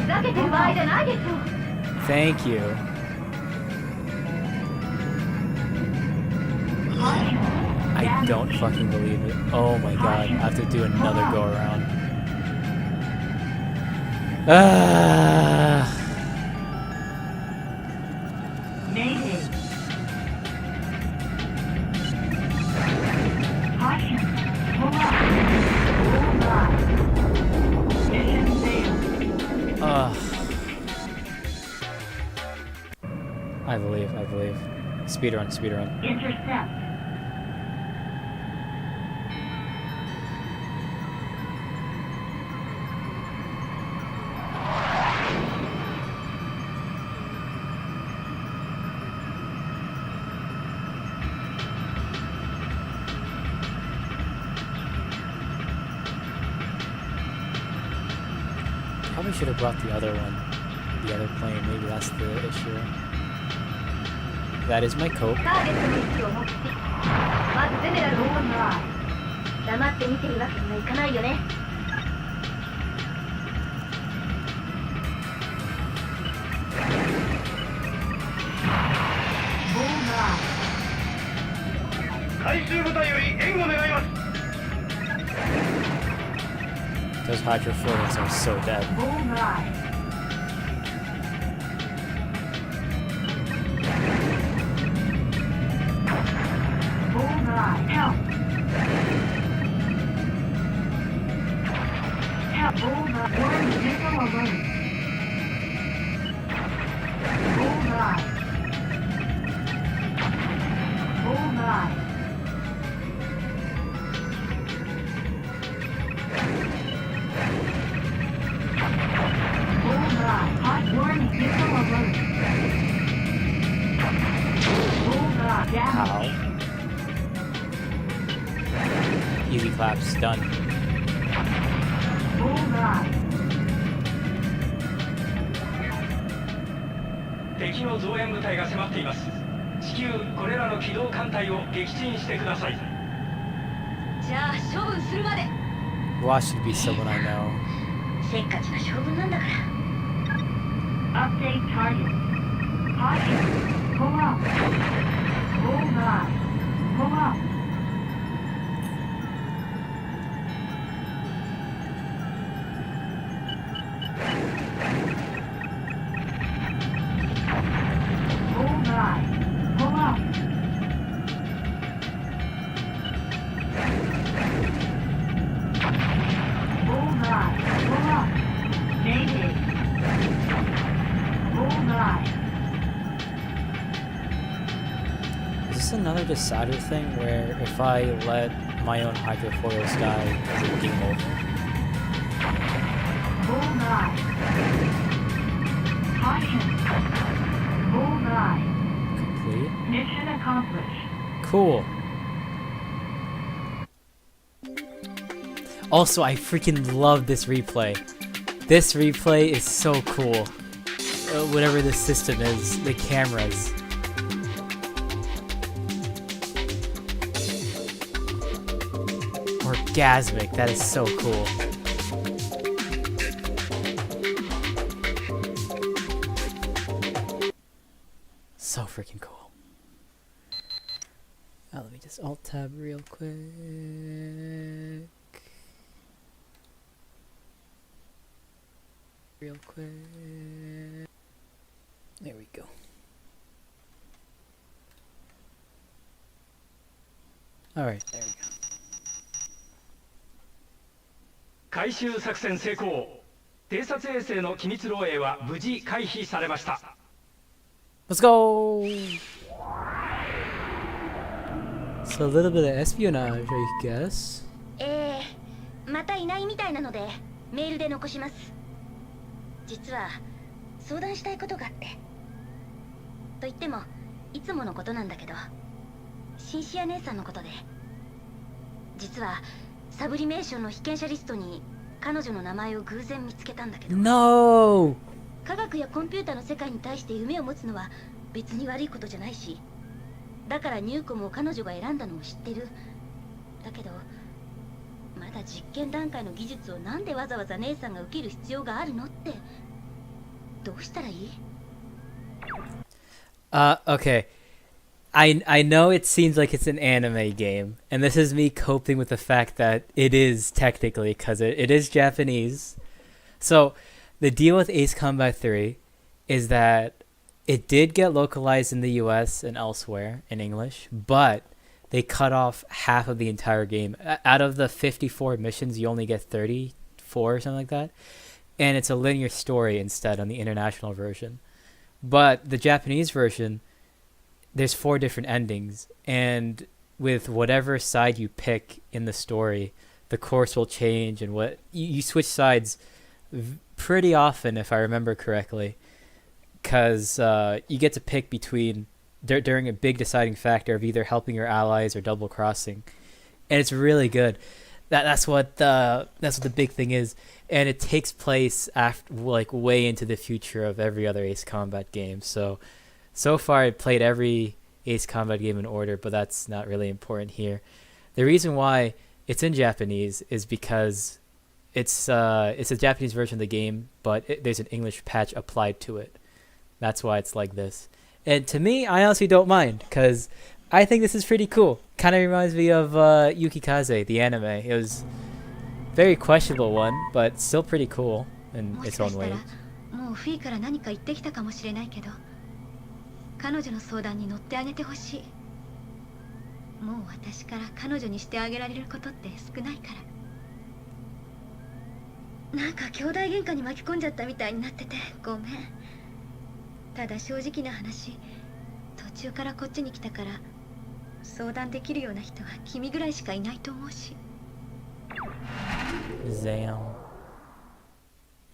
Thank you. I don't fucking believe it. Oh my god, I have to do another go around. Mayday. Caution. Pull up. Bullseye. Mission failed. I believe. Speedrun. Intercept. Probably should have brought the other one. The other plane, maybe that's the issue. That is my cope. ターゲットの位置を目視。まずゼネラルを黙って見てるわけにはいかないよね。回収部隊より援護願います。 Those hydrofluids are so dead. Bullseye. Bullseye. Help. Help. Bullseye. Warning. Missile alert. Bullseye. Bullseye. Bullseye. Hot warning. Missile alert. Bullseye. Damage. Ow. Easy claps, done. Bullseye. 敵の増援部隊が迫っています。至急これらの機動艦隊を撃沈してください。じゃあ処分するまで。 Wash should be someone I know. せっかちな将軍なんだから。 Update target. Caution. Pull up. Bullseye. Pull up. Bullseye. Pull up. Bullseye. Pull up. Mayday. Bullseye. Is this another decider thing where if I let my own hydrofoils die, is it game over? Bullseye. Caution. Bullseye. Complete? Mission accomplished. Cool. Also, I freaking love this replay. This replay is so cool. Whatever this system is, the cameras. Orgasmic, that is so cool. freaking cool. Let me just alt tab real quick. Real quick. There we go. Alright, there we go. 回収作戦成功。偵察衛星の機密漏洩は無事回避されました。Let's go! So a little bit of espionage, I guess. またいないみたいなのでメールで残します。実は相談したいことがあって。と言ってもいつものことなんだけど、シンシア姉さんのことで。実はサブリメーションの被験者リストに彼女の名前を偶然見つけたんだけど。No! 科学やコンピューターの世界に対して夢を持つのは別に悪いことじゃないし、だからニューコムを彼女が選んだのも知ってる。だけどまだ実験段階の技術をなんでわざわざ姉さんが受ける必要があるのって。どうしたらいい？ Okay. I know it seems like it's an anime game, and this is me coping with the fact that it is technically, because it is Japanese. So, the deal with Ace Combat 3 is that it did get localized in the US and elsewhere in English, but they cut off half of the entire game. Out of the 54 missions, you only get 34 or something like that. And it's a linear story instead on the international version. But the Japanese version, there's 4 different endings, and with whatever side you pick in the story, the course will change, and what you switch sides pretty often, if I remember correctly, because you get to pick between during a big deciding factor of either helping your allies or double crossing, and it's really good. That's what the big thing is, and it takes place after, like, way into the future of every other Ace Combat game. So far, I played every Ace Combat game in order, but that's not really important here. The reason why it's in Japanese is because it's a Japanese version of the game, but there's an English patch applied to it. That's why it's like this. And to me, I honestly don't mind, because I think this is pretty cool. Kind of reminds me of Yukikaze, the anime. It was a very questionable one, but still pretty cool in its own way. 彼女の相談に乗ってあげてほしい。もう私から彼女にしてあげられることって少ないから。なんか兄弟喧嘩に巻き込んじゃったみたいになっててごめん。ただ正直な話、途中からこっちに来たから相談できるような人は君ぐらいしかいないと思うし。Zam.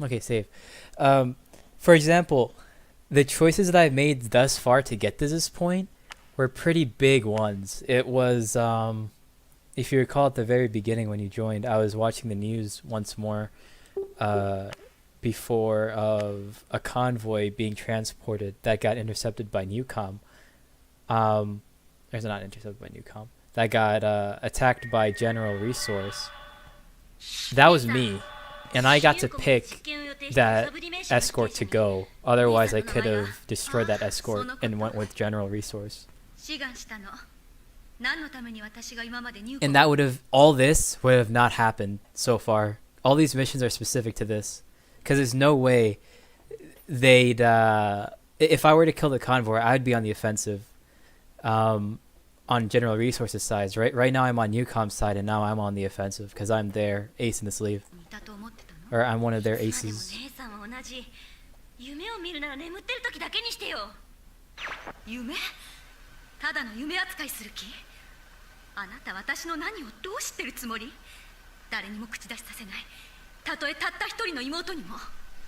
Okay, save. For example, the choices that I've made thus far to get to this point were pretty big ones. It was, if you recall at the very beginning when you joined, I was watching the news once more before of a convoy being transported that got intercepted by Newcom. There's not intercepted by Newcom. That got attacked by General Resource. That was me. And I got to pick that escort to go. Otherwise, I could have destroyed that escort and went with General Resource. And that would have, all this would have not happened so far. All these missions are specific to this. Because there's no way they'd, if I were to kill the convoy, I'd be on the offensive. On General Resources side. Right now I'm on Newcom's side, and now I'm on the offensive because I'm their ace in the sleeve. Or I'm one of their aces. ただの夢扱いする気？あなた私の何をどう知ってるつもり？誰にも口出しさせない。たとえたった一人の妹にも。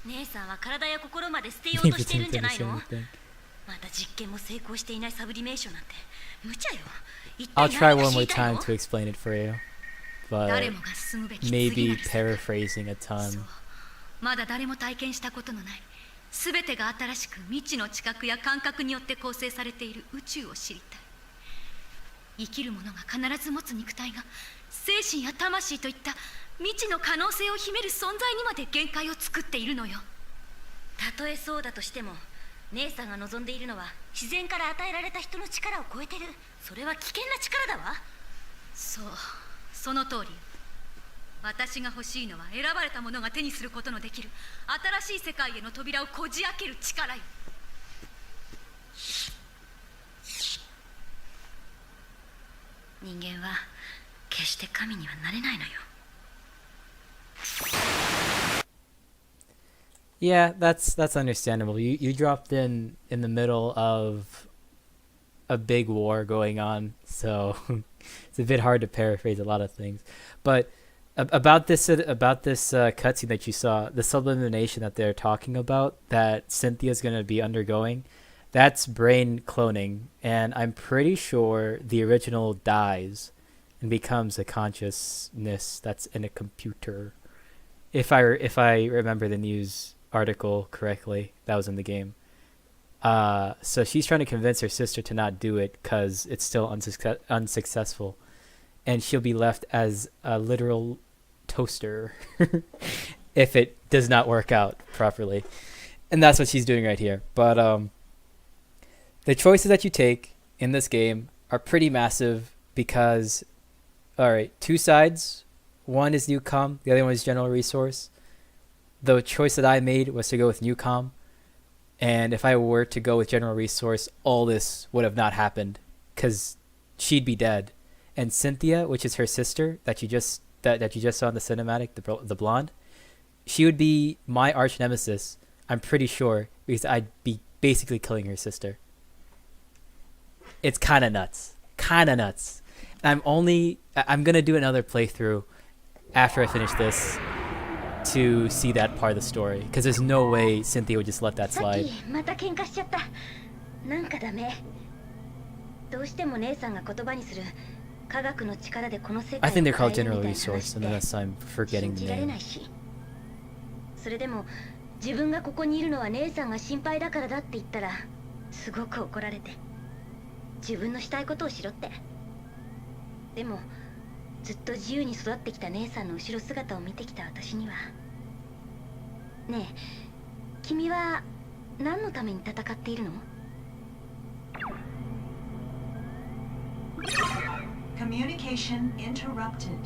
姉さんは体や心まで捨てようとしてるんじゃないの？まだ実験も成功していないサブリメーションなんて無茶よ。 I'll try one more time to explain it for you, but maybe paraphrasing a ton. まだ誰も体験したことのない。すべてが新しく未知の知覚や感覚によって構成されている宇宙を知りたい。生きる者が必ず持つ肉体が精神や魂といった未知の可能性を秘める存在にまで限界を作っているのよ。たとえそうだとしても姉さんが望んでいるのは自然から与えられた人の力を超えてる。それは危険な力だわ。そう、その通り。私が欲しいのは選ばれた者が手にすることのできる新しい世界への扉をこじ開ける力よ。人間は決して神にはなれないのよ。Yeah, that's understandable. You dropped in the middle of a big war going on, so it's a bit hard to paraphrase a lot of things. But about this cutscene that you saw, the sublimination that they're talking about, that Cynthia's gonna be undergoing, that's brain cloning, and I'm pretty sure the original dies and becomes a consciousness that's in a computer. If I remember the news article correctly, that was in the game. So she's trying to convince her sister to not do it because it's still unsuccessful, and she'll be left as a literal toaster if it does not work out properly. And that's what she's doing right here. But the choices that you take in this game are pretty massive because, alright, two sides. One is Newcom, the other one is General Resource. The choice that I made was to go with Newcom, and if I were to go with General Resource, all this would have not happened because she'd be dead. And Cynthia, which is her sister that you just saw in the cinematic, the blonde, she would be my arch nemesis, I'm pretty sure, because I'd be basically killing her sister. It's kind of nuts. I'm gonna do another playthrough after I finish this to see that part of the story, because there's no way Cynthia would just let that slide. また喧嘩しちゃった。なんかダメ。どうしても姉さんが言葉にする科学の力でこの世界を I think they're called 変える General みたいな話 Resource, unless I'm って forgetting 信 the じられ name. ないし。それでも自分がここにいるのは姉さんが心配だからだって言ったらすごく怒られて、自分のしたいことをしろって。でもずっと自由に育ってきた姉さんの後ろ姿を見てきた私には。ねえ、君は何のために戦っているの？Communication interrupted.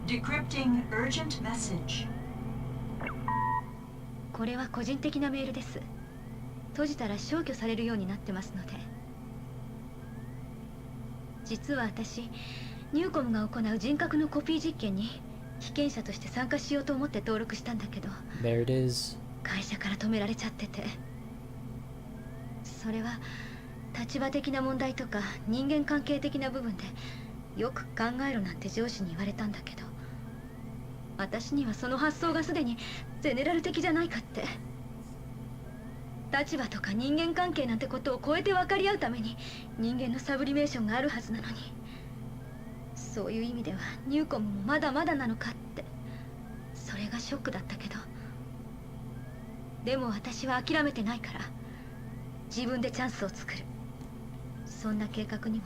Decrypting urgent message. これは個人的なメールです。閉じたら消去されるようになってますので。実は私、ニューコムが行う人格のコピー実験に被験者として参加しようと思って登録したんだけど、 There it is. 会社から止められちゃってて。それは立場的な問題とか人間関係的な部分でよく考えろなんて上司に言われたんだけど、私にはその発想がすでにゼネラル的じゃないかって。立場とか人間関係なんてことを超えて分かり合うために人間のサブリメーションがあるはずなのに、そういう意味ではニューコムもまだまだなのかって、それがショックだったけど、でも私は諦めてないから自分でチャンスを作る。そんな計画にも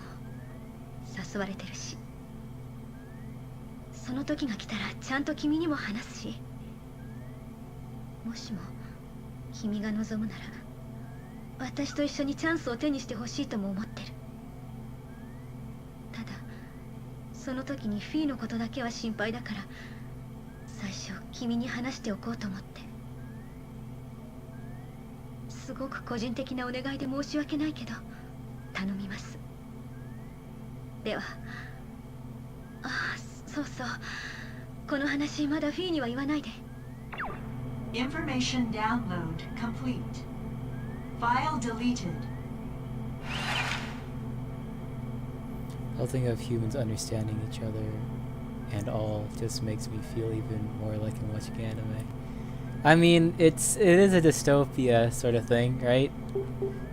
誘われてるし、その時が来たらちゃんと君にも話すし、もしも君が望むなら私と一緒にチャンスを手にしてほしいとも思ってる。ただその時にフィーのことだけは心配だから、最初君に話しておこうと思って。すごく個人的なお願いで申し訳ないけど頼みます。では、そうそう、この話まだフィーには言わないで。 Information download complete. File deleted. The thing of humans understanding each other and all just makes me feel even more like I'm watching anime. I mean, it is a dystopia sort of thing, right?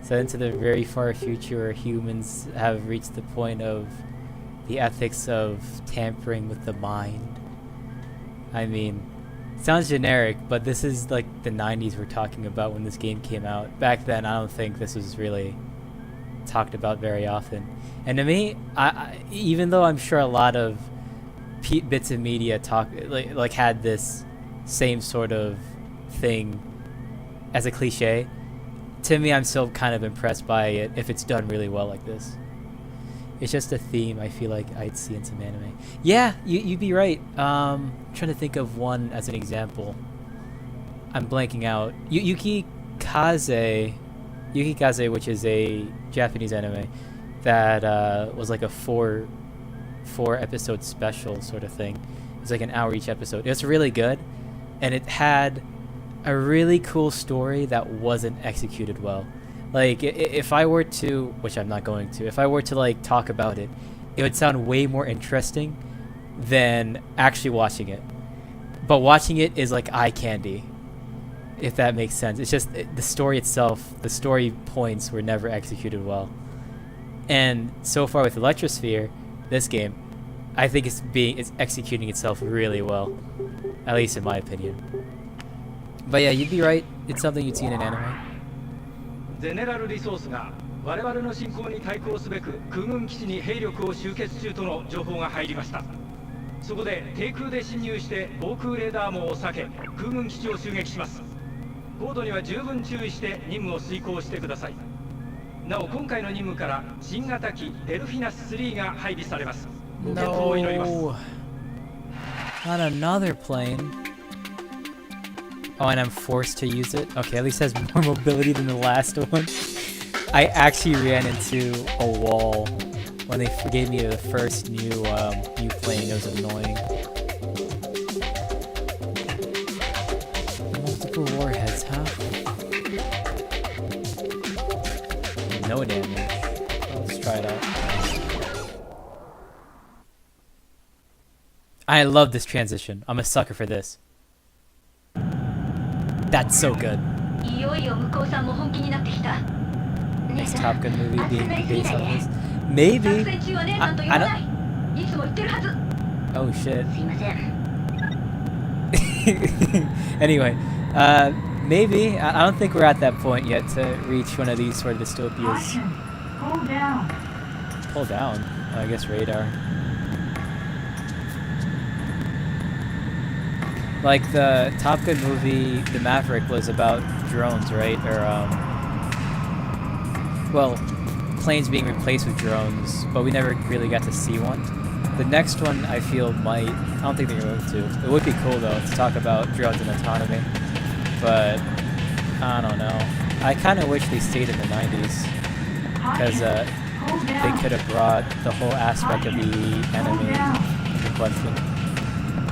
So into the very far future where humans have reached the point of the ethics of tampering with the mind. I mean, sounds generic, but this is like the 90s we're talking about when this game came out. Back then, I don't think this was really talked about very often. And to me, I even though I'm sure a lot of bits of media like had this same sort of thing as a cliche, to me, I'm still kind of impressed by it if it's done really well like this. It's just a theme I feel like I'd see in some anime. Yeah, you'd be right. Trying to think of one as an example. I'm blanking out. Yukikaze, which is a Japanese anime that was like a four episode special sort of thing. It was like an hour each episode. It was really good, and it had a really cool story that wasn't executed well. Like, if I were to, which I'm not going to, if I were to like talk about it, it would sound way more interesting than actually watching it. But watching it is like eye candy, if that makes sense. It's just the story itself, the story points were never executed well. And so far with Electrosphere, this game, I think it's executing itself really well, at least in my opinion. But yeah, you'd be right. It's something you'd see in an anime. ゼネラルリソースが我々の侵攻に対抗すべく空軍基地に兵力を集結中との情報が入りました。そこで低空で侵入して防空レーダー網を避け空軍基地を襲撃します。高度には十分注意して任務を遂行してください。なお今回の任務から新型機デルフィナス3が配備されます。ご検討を祈ります。Not another plane. Oh, and I'm forced to use it? Okay, at least it has more mobility than the last one. I actually ran into a wall when they gave me the first new plane. It was annoying. Multiple warheads, huh? No damage. Let's try it out. I love this transition. I'm a sucker for this. That's so good. Next Top Gun movie being based on this. Maybe. I don't. Oh shit. Anyway, maybe. I don't think we're at that point yet to reach one of these sort of dystopias. Pull down. Pull down? Oh, I guess radar. Like the Top Gun movie, The Maverick, was about drones, right? Or, well, planes being replaced with drones, but we never really got to see one. The next one, I feel, might... I don't think they're going to. It would be cool, though, to talk about drones and autonomy. But, I don't know. I kind of wish they stayed in the 90s. Because they could have brought the whole aspect of the enemy into question.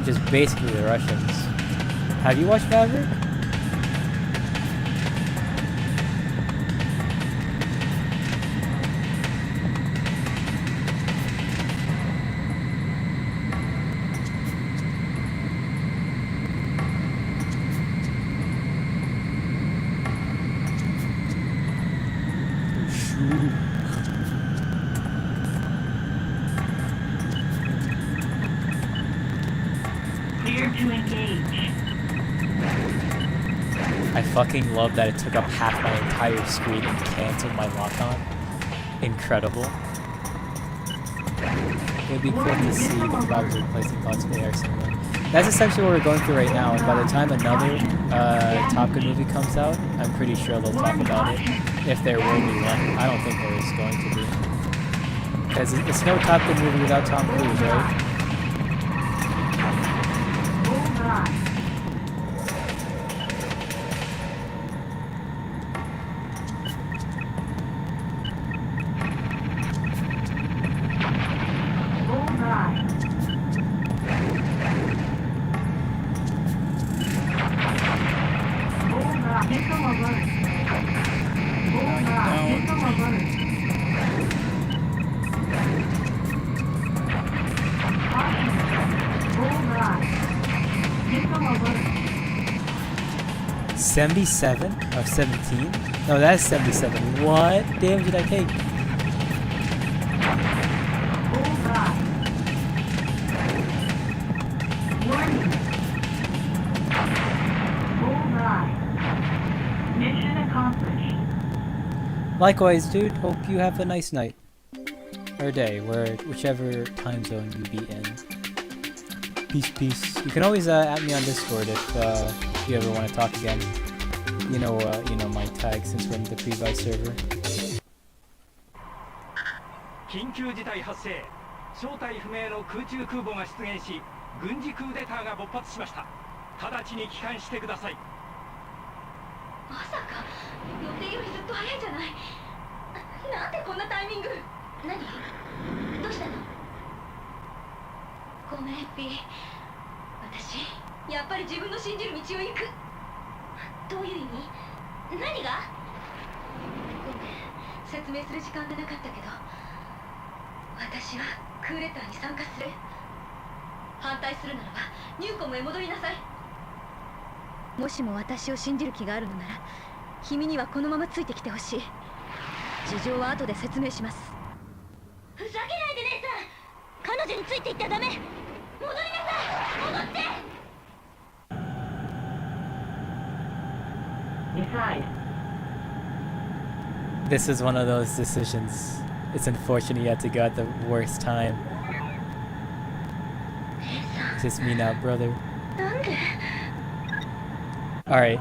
Just basically the Russians. Have you watched Maverick? Clear to engage. I fucking love that it took up half my entire screen and canceled my lock-on. Incredible. It would be cool to see the problems replacing possibly air similar. That's essentially what we're going through right now, and by the time another Top Gun movie comes out, I'm pretty sure they'll talk about it, if there will be one. I don't think there is going to be. Because it's no Top Gun movie without Tom Cruise, right? Bullseye. 77 or 17? No, that's 77. What damage did I take? Bullseye. Warning. Bullseye. Mission accomplished. Likewise, dude. Hope you have a nice night. Or day, whichever time zone you be in. Peace, peace. You can always add me on Discord if you ever want to talk again. my tag since we're in the pre-buy server. 緊急事態発生。正体不明の空中空母が出現し、軍事クーデターが勃発しました。直ちに帰還してください。まさか予定よりずっと早いじゃない。なんでこんなタイミング。何どうしたの。ごめんエッピー、私やっぱり自分の信じる道を行く。どういう意味。何が。ごめん、説明する時間がなかったけど、私はクーデターに参加する。反対するならばニューコムへ戻りなさい。もしも私を信じる気があるのなら、君にはこのままついてきてほしい。事情は後で説明します。ふざけないで姉さん、彼女についていったらダメ。戻りなさい、戻って。This is one of those decisions. It's unfortunate you had to go at the worst time. It's just me now, brother. Alright.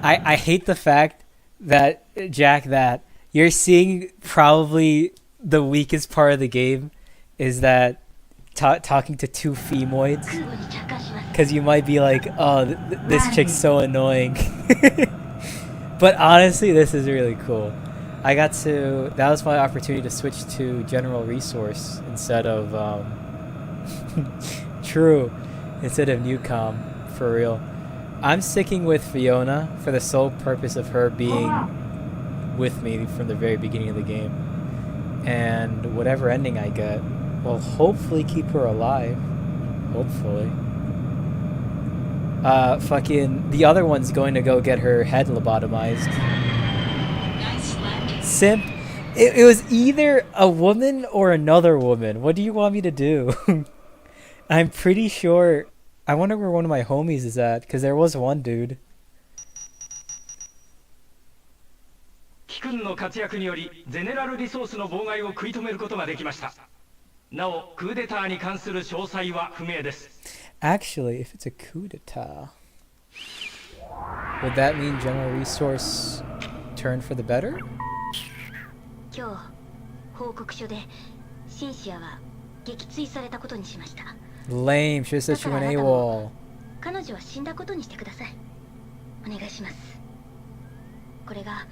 I hate the fact that, Jack, that you're seeing probably the weakest part of the game is that talking to two femoids. Because you might be like, oh, this chick's so annoying. But honestly, this is really cool. That was my opportunity to switch to General Resource instead of, True, instead of Newcom, for real. I'm sticking with Fiona for the sole purpose of her being with me from the very beginning of the game. And whatever ending I get will hopefully keep her alive. Hopefully. Fucking, the other one's going to go get her head lobotomized. Simp. It was either a woman or another woman. What do you want me to do? I'm pretty sure. I wonder where one of my homies is at, because there was one dude. 貴君の活躍によりゼネラルリソースの妨害を食い止めることができました。なお、クーデターに関する詳細は不明です。Actually, if it's a coup d'etat, would that mean General Resource turn for the better? 今日報告書でシンシアは撃墜されたことにしました。 Lame. Should have said she went AWOL. 彼女は死んだことにしてください。お願いします。これが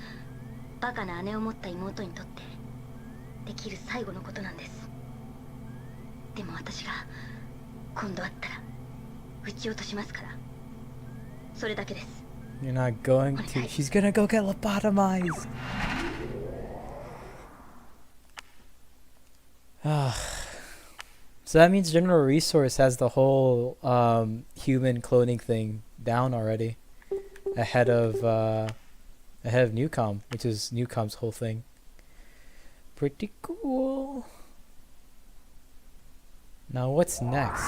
バカな姉を持った妹にとってできる最後のことなんです。でも私が今度会ったら撃ち落としますから。それだけです。 You're not going to. She's gonna go get lobotomized. So that means General Resource has the whole human cloning thing down already, ahead of Newcom, which is Newcom's whole thing. Pretty cool. Now what's next?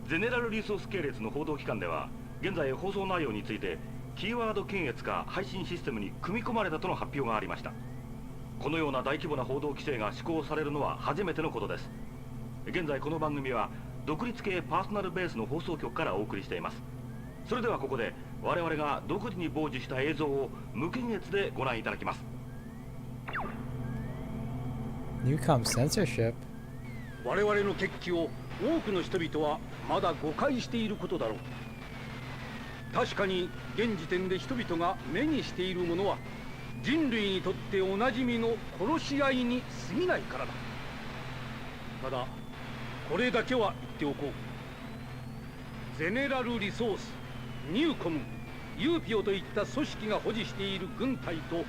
ゼネラルリソース系列の報道機関では、現在放送内容についてキーワード検閲が配信システムに組み込まれたとの発表がありました。このような大規模な報道規制が施行されるのは初めてのことです。現在この番組は独立系パーソナルベースの放送局からお送りしています。それではここで我々が独自に傍受した映像を無検閲でご覧いただきます。 Newcom censorship. 我々の決起を多くの人々はまだ誤解していることだろう。確かに現時点で人々が目にしているものは人類にとっておなじみの殺し合いに過ぎないからだ。ただこれだけは言っておこう。ゼネラルリソース、ニューコム、ユーピオといった組織が保持している軍隊と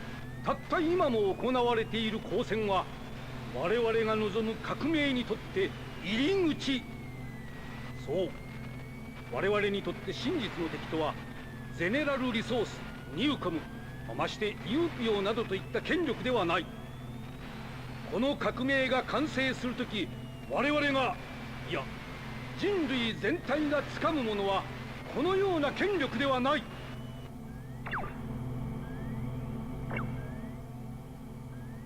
たった今も行われている交戦は我々が望む革命にとって入り口。そう、我々にとって真実の敵とはゼネラルリソース、ニューコム、ましてユーピオなどといった権力ではない。この革命が完成するとき、我々が、いや人類全体がつかむものはこのような権力ではない。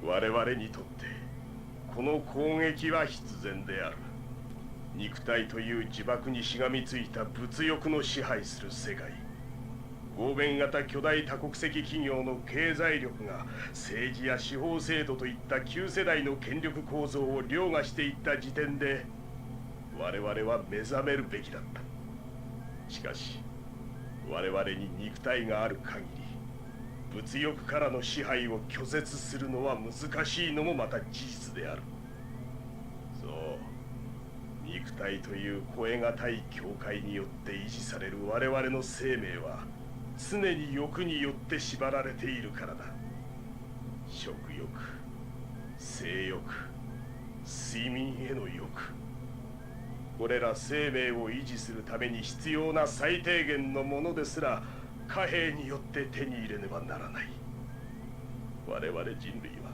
我々にとってこの攻撃は必然である。肉体という呪縛にしがみついた物欲の支配する世界。合弁型巨大多国籍企業の経済力が政治や司法制度といった旧世代の権力構造を凌駕していった時点で我々は目覚めるべきだった。しかし我々に肉体がある限り物欲からの支配を拒絶するのは難しいのもまた事実である。そう、肉体という超え難い境界によって維持される我々の生命は常に欲によって縛られているからだ。食欲、性欲、睡眠への欲、これら生命を維持するために必要な最低限のものですら貨幣によって手に入れねばならない。我々人類は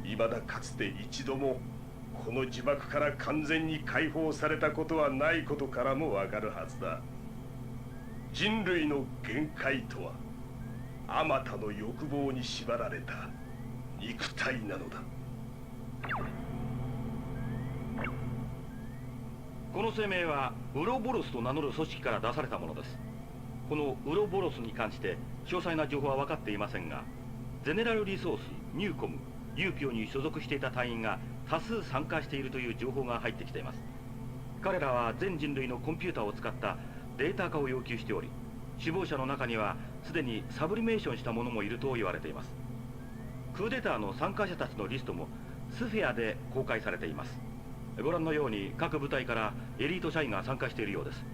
未だかつて一度もこの呪縛から完全に解放されたことはないことからもわかるはずだ。人類の限界とはあまたの欲望に縛られた肉体なのだ。この声明はウロボロスと名乗る組織から出されたものです。このウロボロスに関して詳細な情報は分かっていませんが、ゼネラルリソース、ニューコム、ユーピオに所属していた隊員が多数参加しているという情報が入ってきています。彼らは全人類のコンピューターを使ったデータ化を要求しており、死亡者の中にはすでにサブリメーションした者もいると言われています。クーデターの参加者たちのリストもスフェアで公開されています。ご覧のように各部隊からエリート社員が参加しているようです。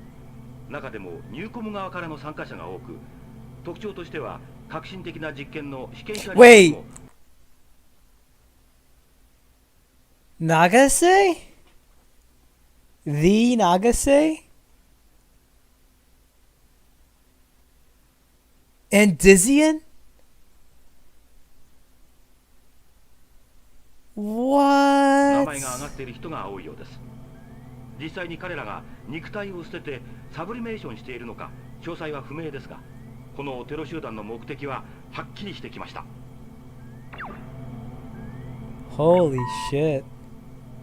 中でもニューコム側からの参加者が多く、特徴としては革新的な実験の被験者リストも。Nagase? The Nagase? Andizian? What? 名前が挙がっている人が多いようです。実際に彼らが肉体を捨ててサブリメーションしているのか詳細は不明ですが、このテロ集団の目的ははっきりしてきました。Holy shit.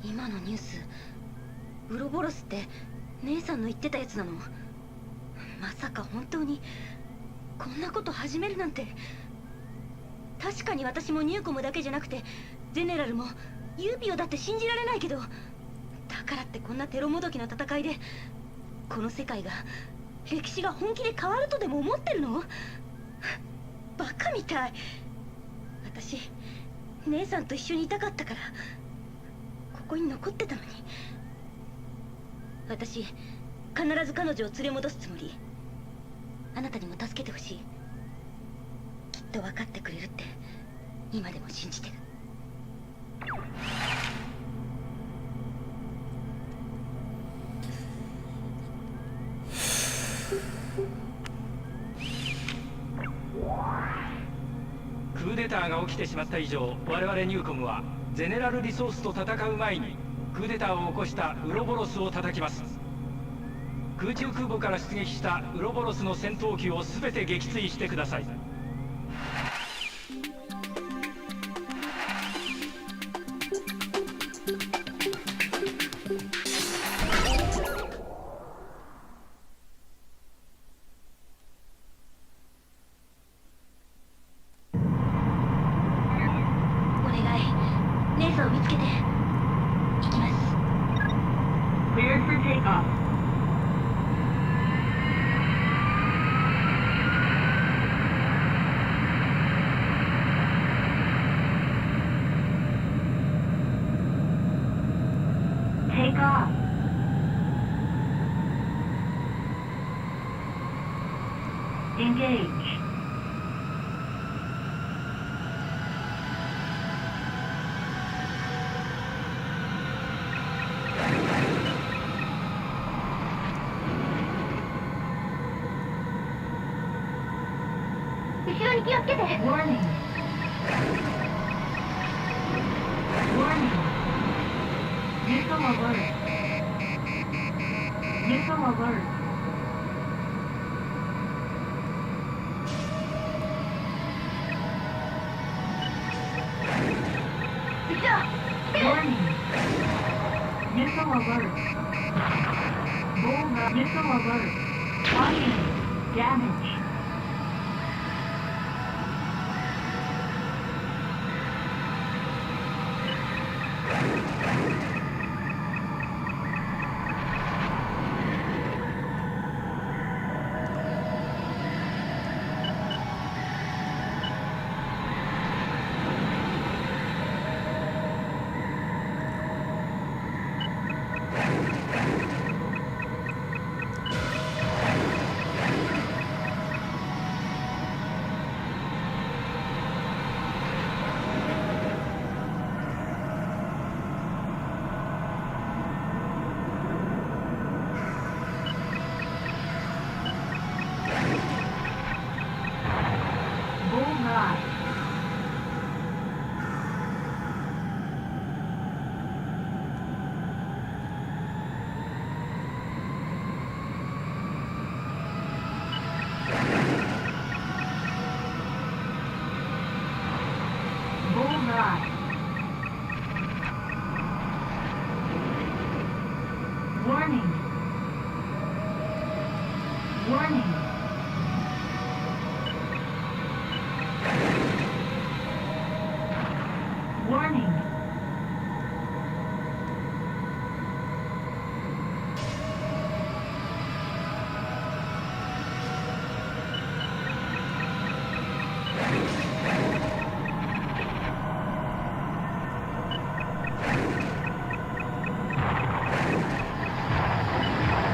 今のニュース、ウロボロスって姉さんの言ってたやつなの？まさか本当にこんなこと始めるなんて。確かに私もニューコムだけじゃなくてゼネラルもユーピオだって信じられないけど、だからってこんなテロもどきの戦いでこの世界が、歴史が本気で変わるとでも思ってるの？バカみたい。私姉さんと一緒にいたかったからここに残ってたのに。私必ず彼女を連れ戻すつもり。あなたにも助けてほしい。きっと分かってくれるって今でも信じてる。クーデターが起きてしまった以上、我々ニューコムはゼネラルリソースと戦う前にクーデターを起こしたウロボロスを叩きます。空中空母から出撃したウロボロスの戦闘機を全て撃墜してください。お願い、姉さんを見つけて。行きます。 Cleared for takeoff. Take off. Engage. Warning. Warning. Missile alert. Missile alert. Warning. Missile alert. Bullseye. Missile alert. Launching. Damage. Bullseye. Bullseye. Warning. Warning. Warning.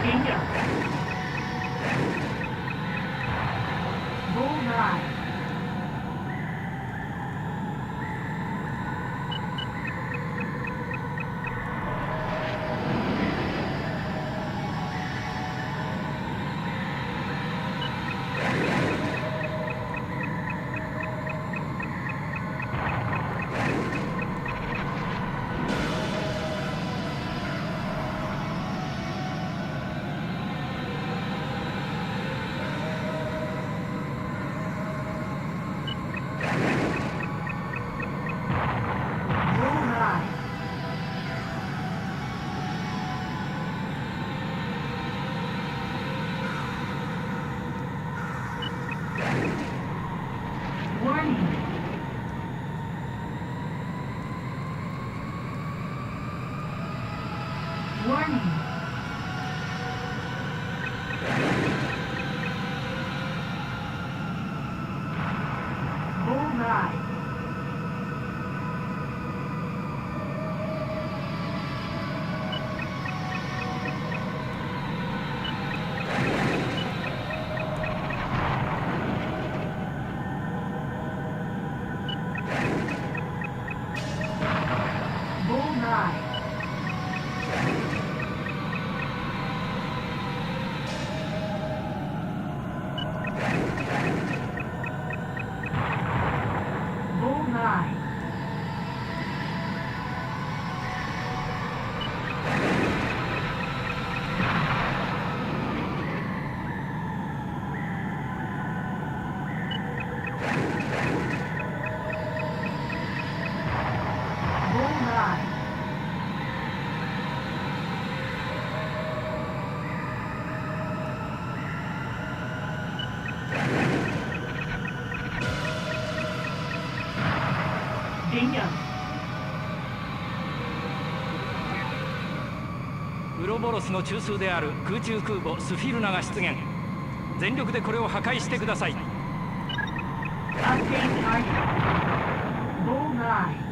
Danger. Bullseye. Bullseye. Warning. Warning. Bullseye. Bullseye. Bullseye. Bullseye. Danger. ウロボロスの中枢である空中空母スフィルナが出現。全力でこれを破壊してください。 Update target. Bullseye.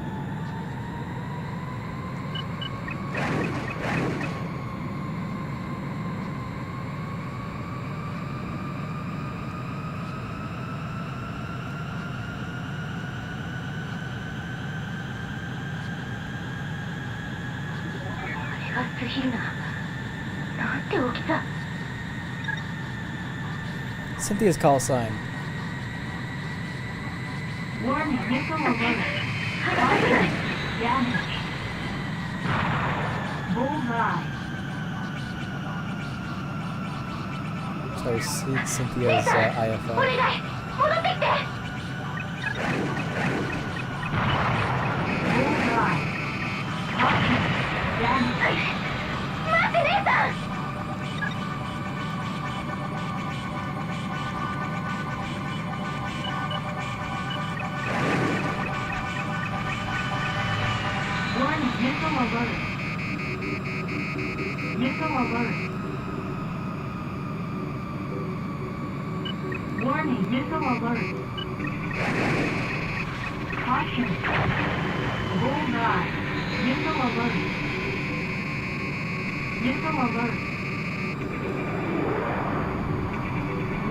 Cynthia's call sign. Warning, missile alert. Damage. Bullseye. So Cynthia's IFO. Bullseye. Damage. Warning, missile alert. Missile alert. Warning, missile alert. Caution. Bullseye. Missile alert. Missile alert.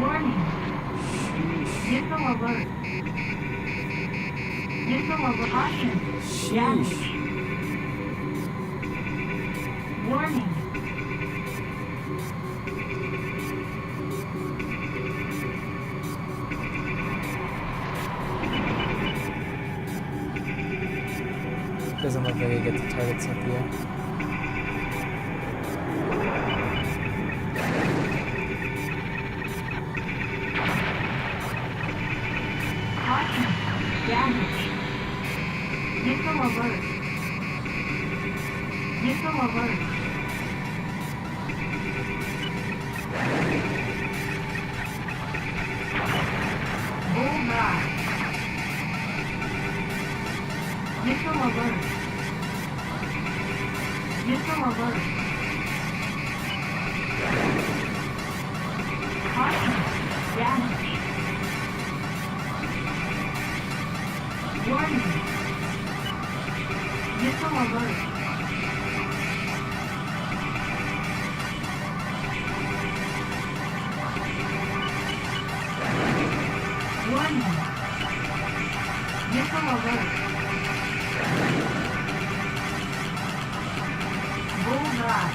Warning. Missile alert. Missile alert. Caution. Damage. Warning. Doesn't look like I get to target Cynthia. Caution. Damage. Missile alert. Missile alert. Bullseye. Missile alert. Missile alert. Caution. Damage. Warning. Missile alert. Warning. Missile alert. Bullseye.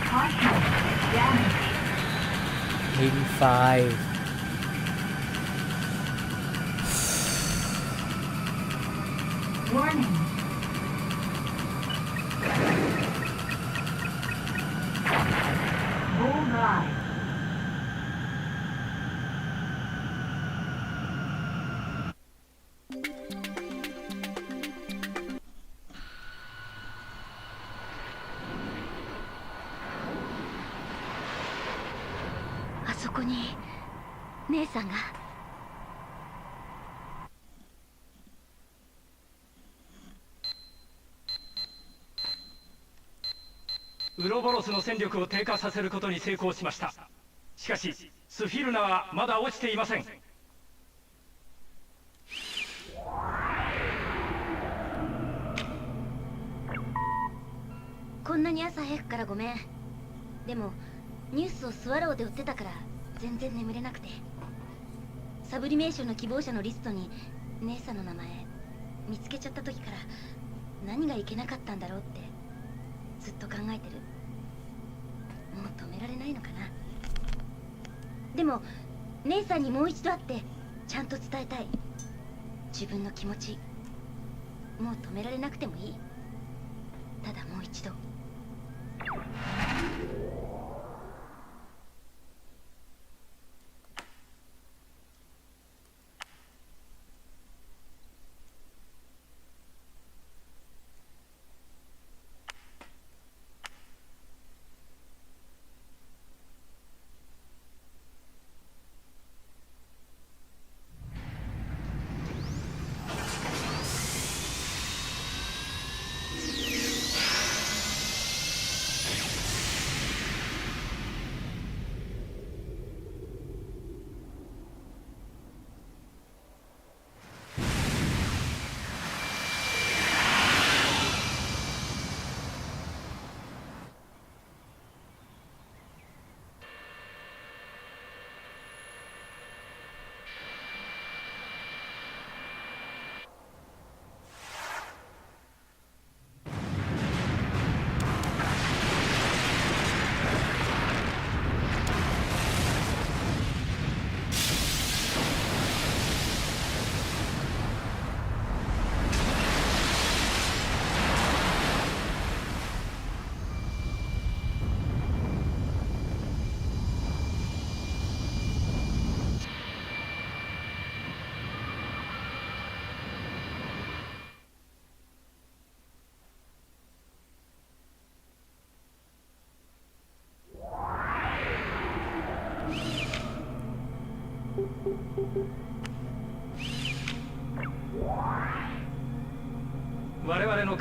Caution. Damage. 85. Warning. Bullseye.あそこに姉さんが。ウロボロスの戦力を低下させることに成功しました。しかしスフィルナはまだ落ちていません。こんなに朝早くからごめん。でもニュースをスワローで追ってたから全然眠れなくて。サブリメーションの希望者のリストに姉さんの名前見つけちゃった時から何がいけなかったんだろうってずっと考えてる。もう止められないのかな。でも姉さんにもう一度会ってちゃんと伝えたい。自分の気持ちもう止められなくてもいい。ただもう一度。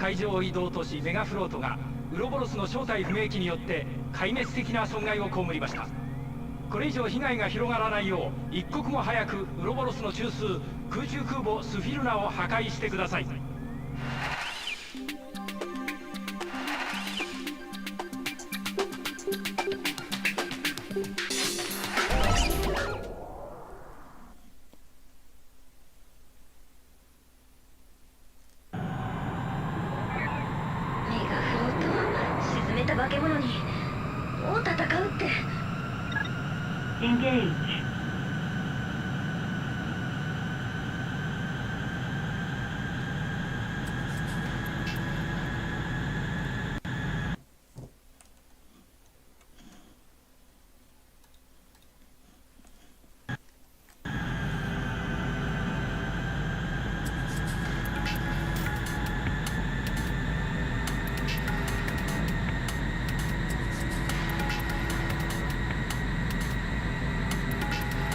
海上移動都市メガフロートがウロボロスの正体不明機によって壊滅的な損害を被りました。これ以上被害が広がらないよう一刻も早くウロボロスの中枢空中空母スフィルナを破壊してください。沈めた化け物にどう戦うって。 Engage.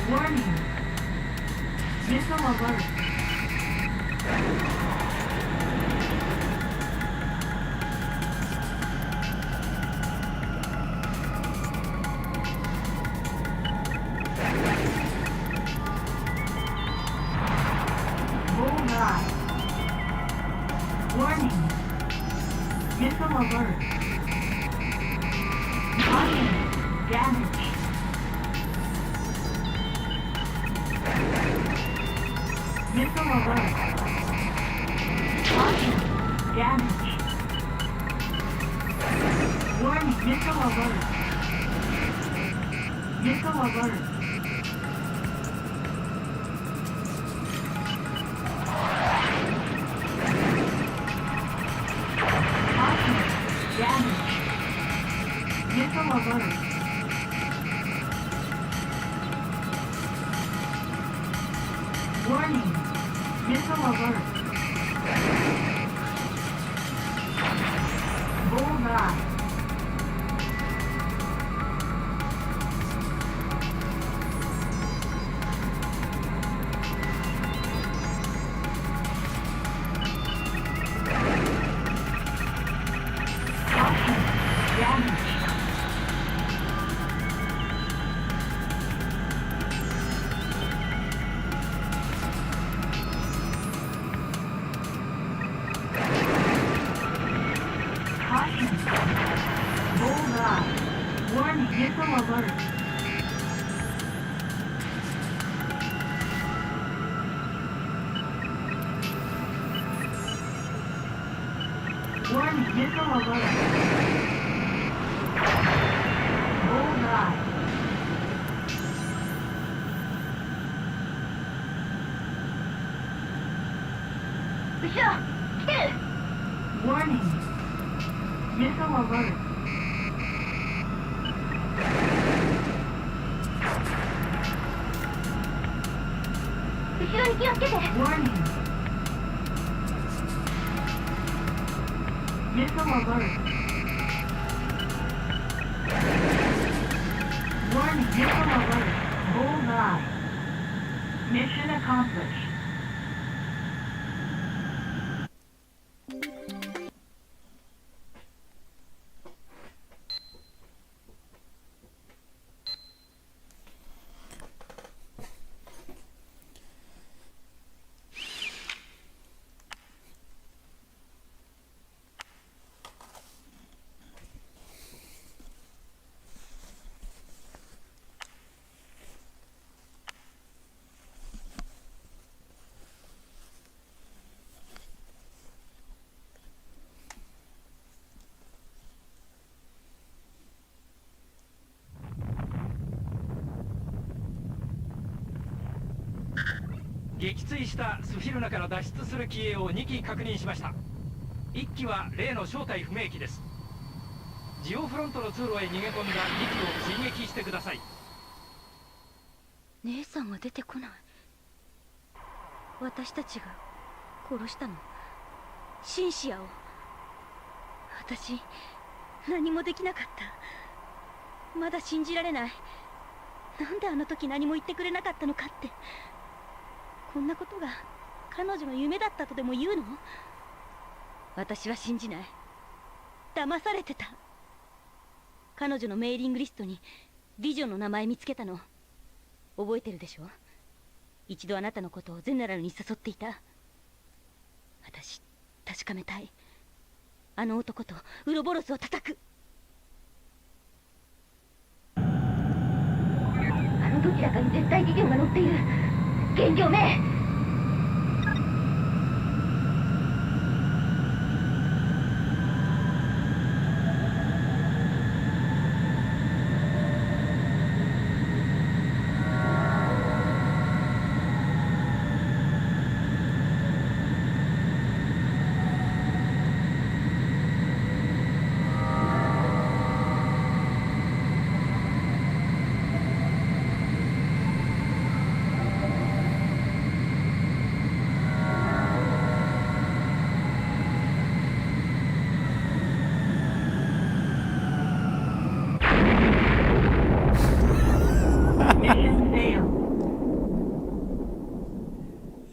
Warning. Missile alert. Bullseye. Warning. Missile alert. Caution. Damage. Missile alert. Caution. Damage. Warning. Missile alert. Missile alert. Caution. Damage. Missile alert. Warning. Missile alert. Bullseye. Caution. Damage. Caution. Bullseye. Warning. Missile alert. Warning. Missile alert. Bullseye. Warning. Missile alert. Warning. Missile alert. Warning. Missile alert. Bullseye. Mission accomplished. 撃墜したスフィルナから脱出する機影を2機確認しました。1機は例の正体不明機です。ジオフロントの通路へ逃げ込んだ2機を追撃してください。姉さんは出てこない。私たちが殺したの、シンシアを。私何もできなかった。まだ信じられない。なんであの時何も言ってくれなかったのかって。こんなことが彼女の夢だったとでも言うの？私は信じない。騙されてた。彼女のメーリングリストに美女の名前見つけたの覚えてるでしょ。一度あなたのことをゼネラルに誘っていた。私確かめたい。あの男とウロボロスを叩く。あのどちらかに絶対ビデオが載っている。現状名。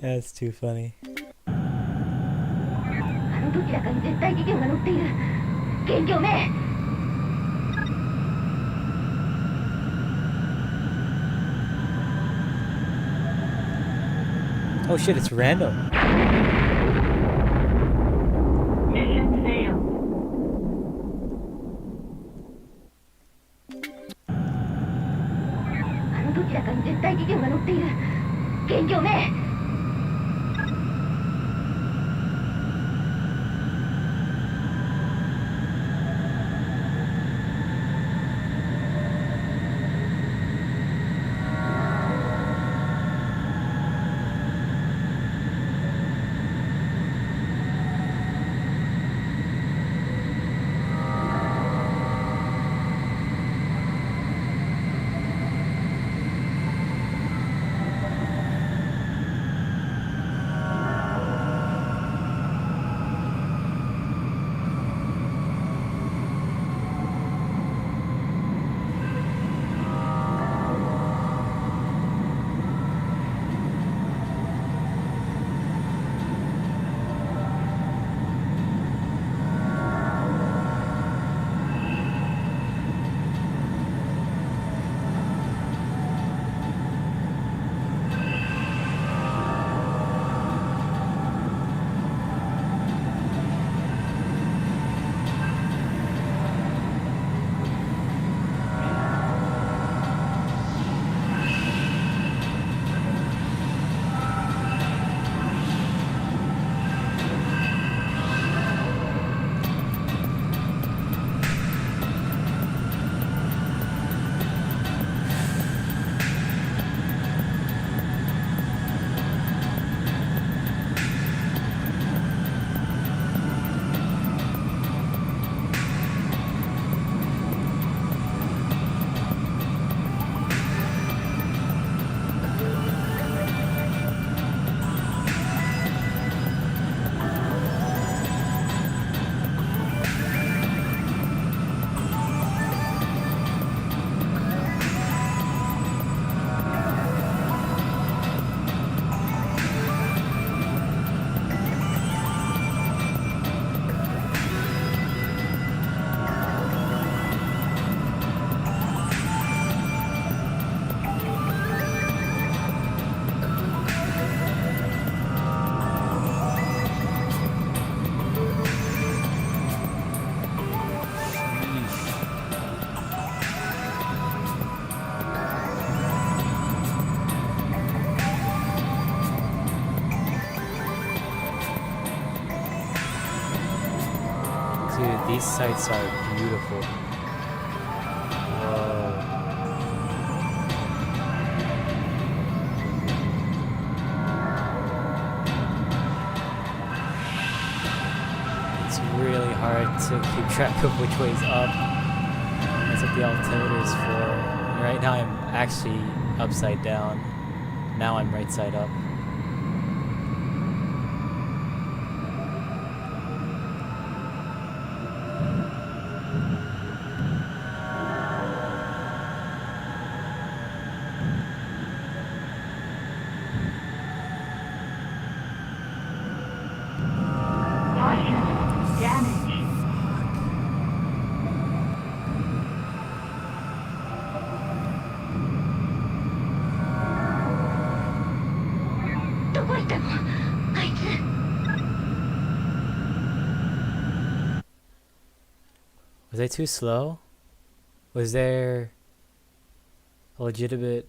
That's too funny. あのどちらかに絶対ビデオが載っている。現状名。Oh shit, it's random. Mission failed. あのどちらかに絶対ビデオが載っている。現状名。Dude, these sights are beautiful. Whoa. It's really hard to keep track of which way's up. That's what the altimeter is for. And right now I'm actually upside down. Now I'm right side up. どこ行ったのあいつ。Was I too slow? Was there a legitimate...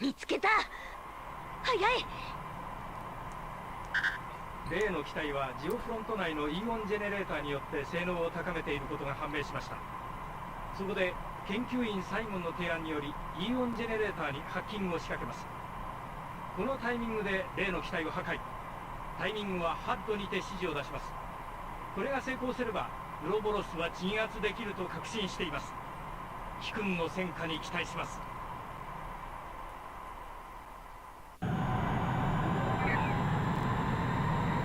見つけた。早い。例の機体はジオフロント内のイオンジェネレーターによって性能を高めていることが判明しました。そこで研究員サイモンの提案によりイオンジェネレーターにハッキングを仕掛けます。このタイミングで例の機体を破壊。タイミングはハッドにて指示を出します。これが成功すればウロボロスは鎮圧できると確信しています。貴君の戦果に期待します。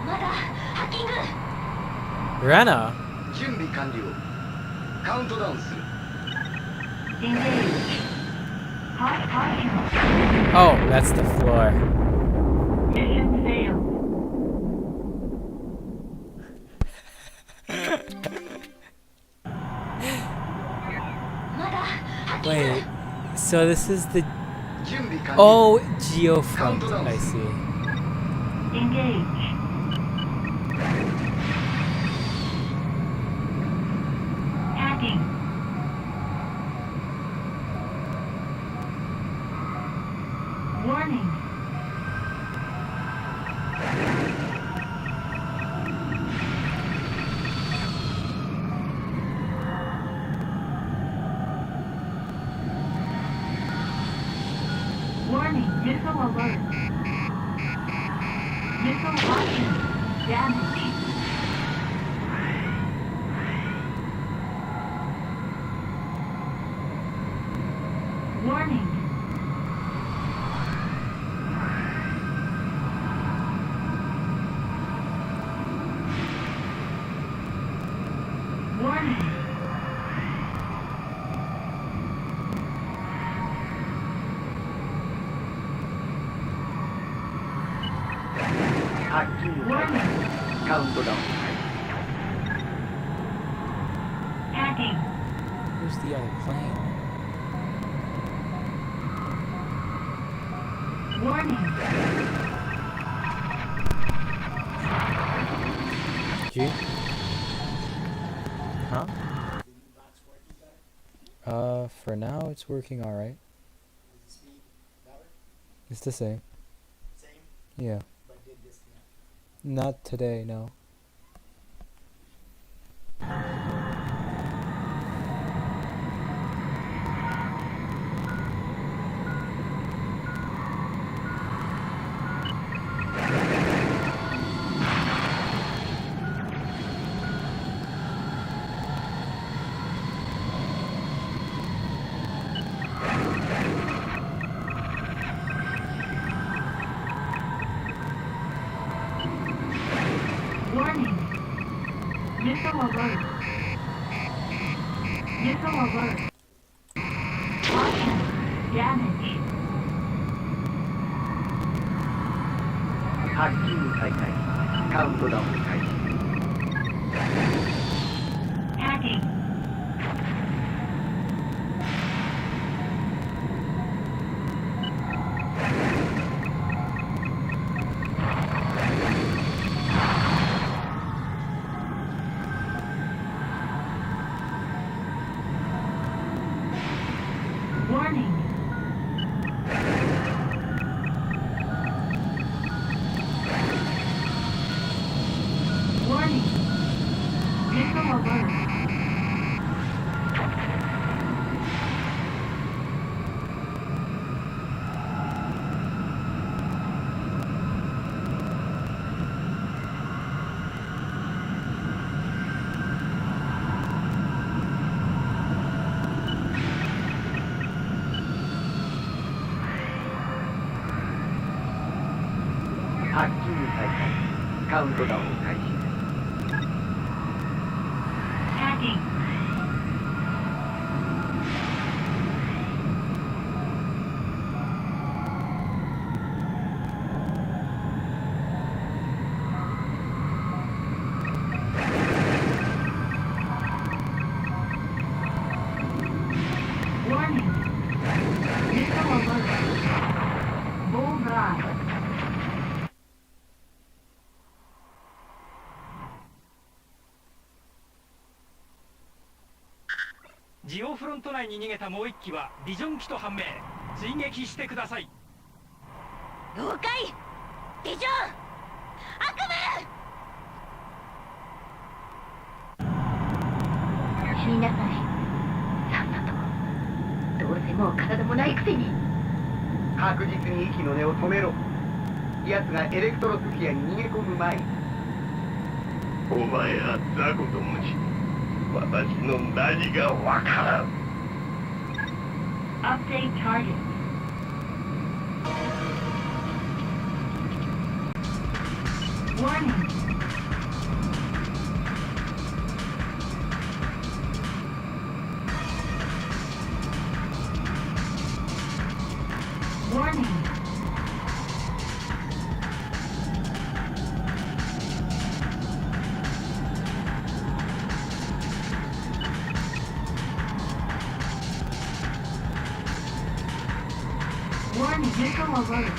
まだハッキング。Rana? 準備完了。カウントダウンする。Engage. Hot caution. Oh, that's the floor. Mission failed. Wait, so this is the... 準備完了。 Oh, Geofront, I see. Engage. Hacking. Warning. Warning, missile alert. Missile option. Damage. Warning. Warning. Warning. カウントダウン。Hacking. Where's the other plane? Warning. G? Huh? For now it's working alright. It's the same. Yeah. Not today, no. Warning. Missile alert. Missile alert. Caution. Damage. ハッキング再開。カウントダウン開始。Hacking. Warning. Warning. Missile alert. カウントダウン開始。 Packing. Warning. Missile alert. Bullseye. ジオフロント内に逃げたもう1機はビジョン機と判明。追撃してください。了解。ビジョン悪夢。死になさい。さっさと。どうせもう体もないくせに。確実に息の根を止めろ。奴がエレクトロスフィアに逃げ込む前に。お前は雑魚どもに私の何がわからん。 Update target. Warning. Warning. Warning, missile alert.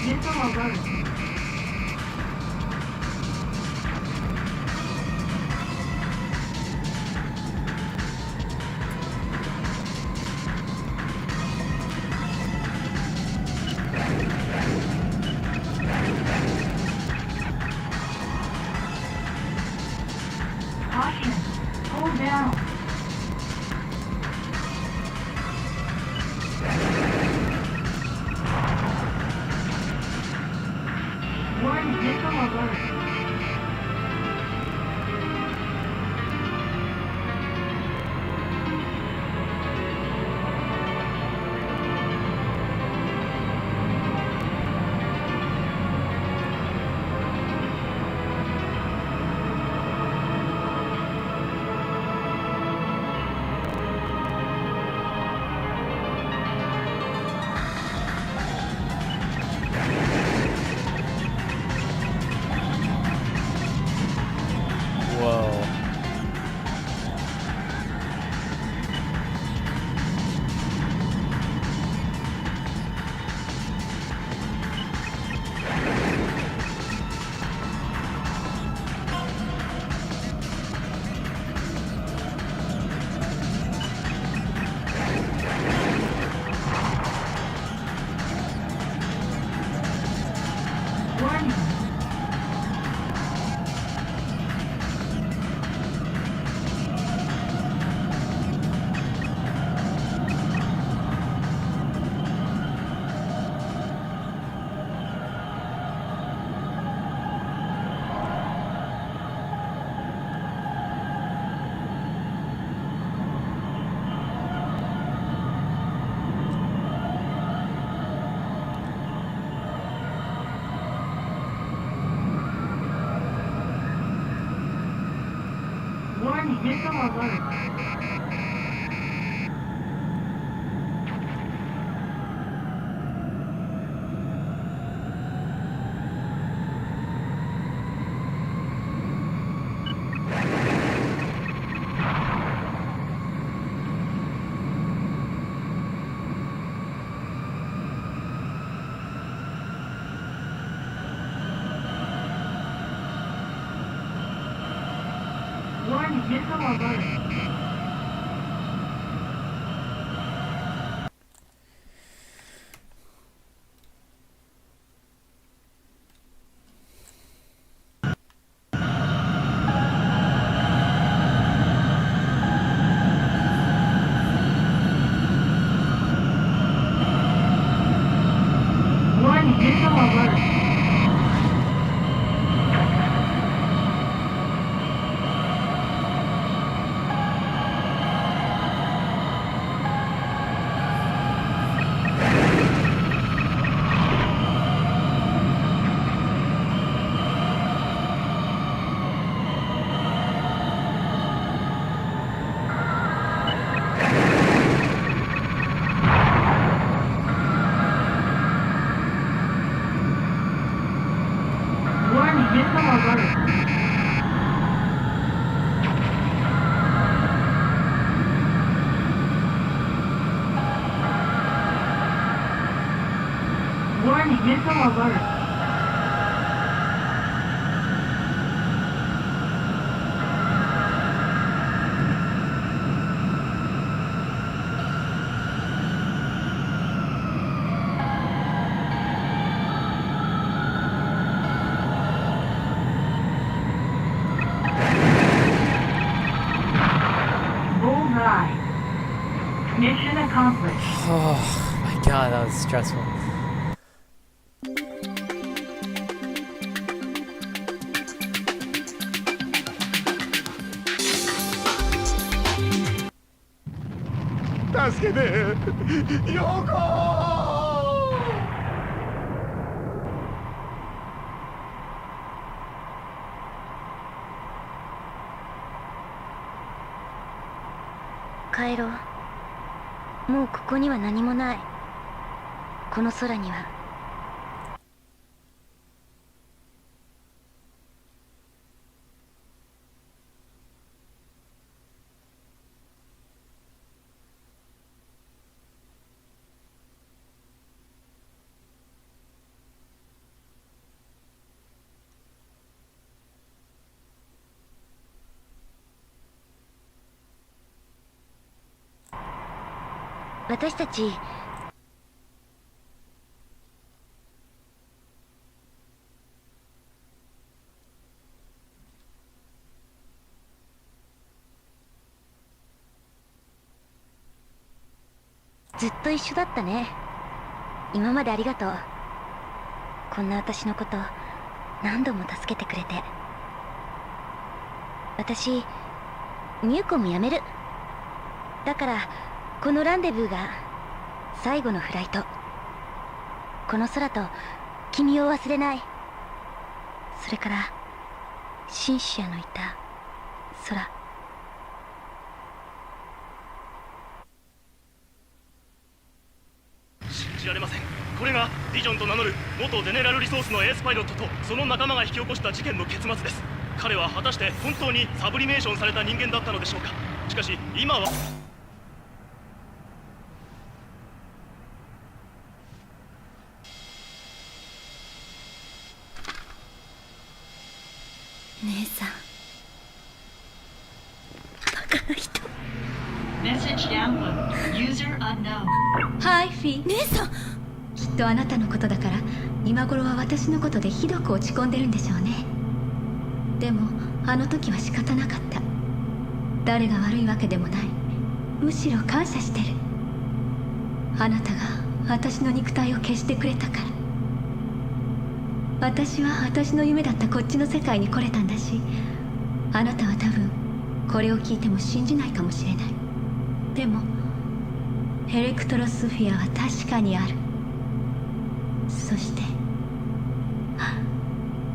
Missile alert. Caution, hold down. Warning, missile alert. Whoa. Warning. Warning, missile alert. Warning, missile alert. Warning, missile alert. Missile alert. Bullseye. Mission accomplished. Oh my god, that was stressful. Yoko! 帰ろう。もうここには何もない。この空には。私たちずっと一緒だったね。今までありがとう。こんな私のこと何度も助けてくれて。私ミューコム辞める。だからこのランデブーが最後のフライト。この空と君を忘れない。それからシンシアのいた空。信じられません。これがディジョンと名乗る元ゼネラルリソースのエースパイロットとその仲間が引き起こした事件の結末です。彼は果たして本当にサブリメーションされた人間だったのでしょうか。しかし今は姉さん、バカな人。Message download. User unknown. はいフィー。姉さん、きっとあなたのことだから今頃は私のことでひどく落ち込んでるんでしょうね。でもあの時は仕方なかった。誰が悪いわけでもない。むしろ感謝してる。あなたが私の肉体を消してくれたから。私は私の夢だったこっちの世界に来れたんだし、あなたは多分これを聞いても信じないかもしれない。でもエレクトロスフィアは確かにある。そして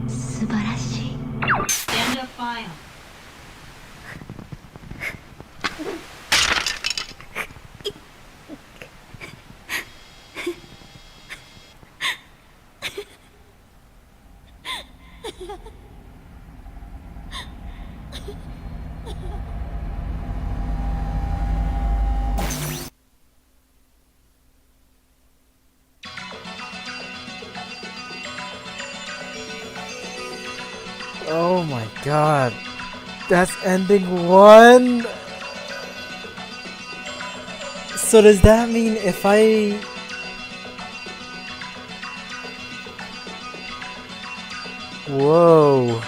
素晴らしい。 End of file. Oh my god. That's ending 1? So does that mean if I... Whoa.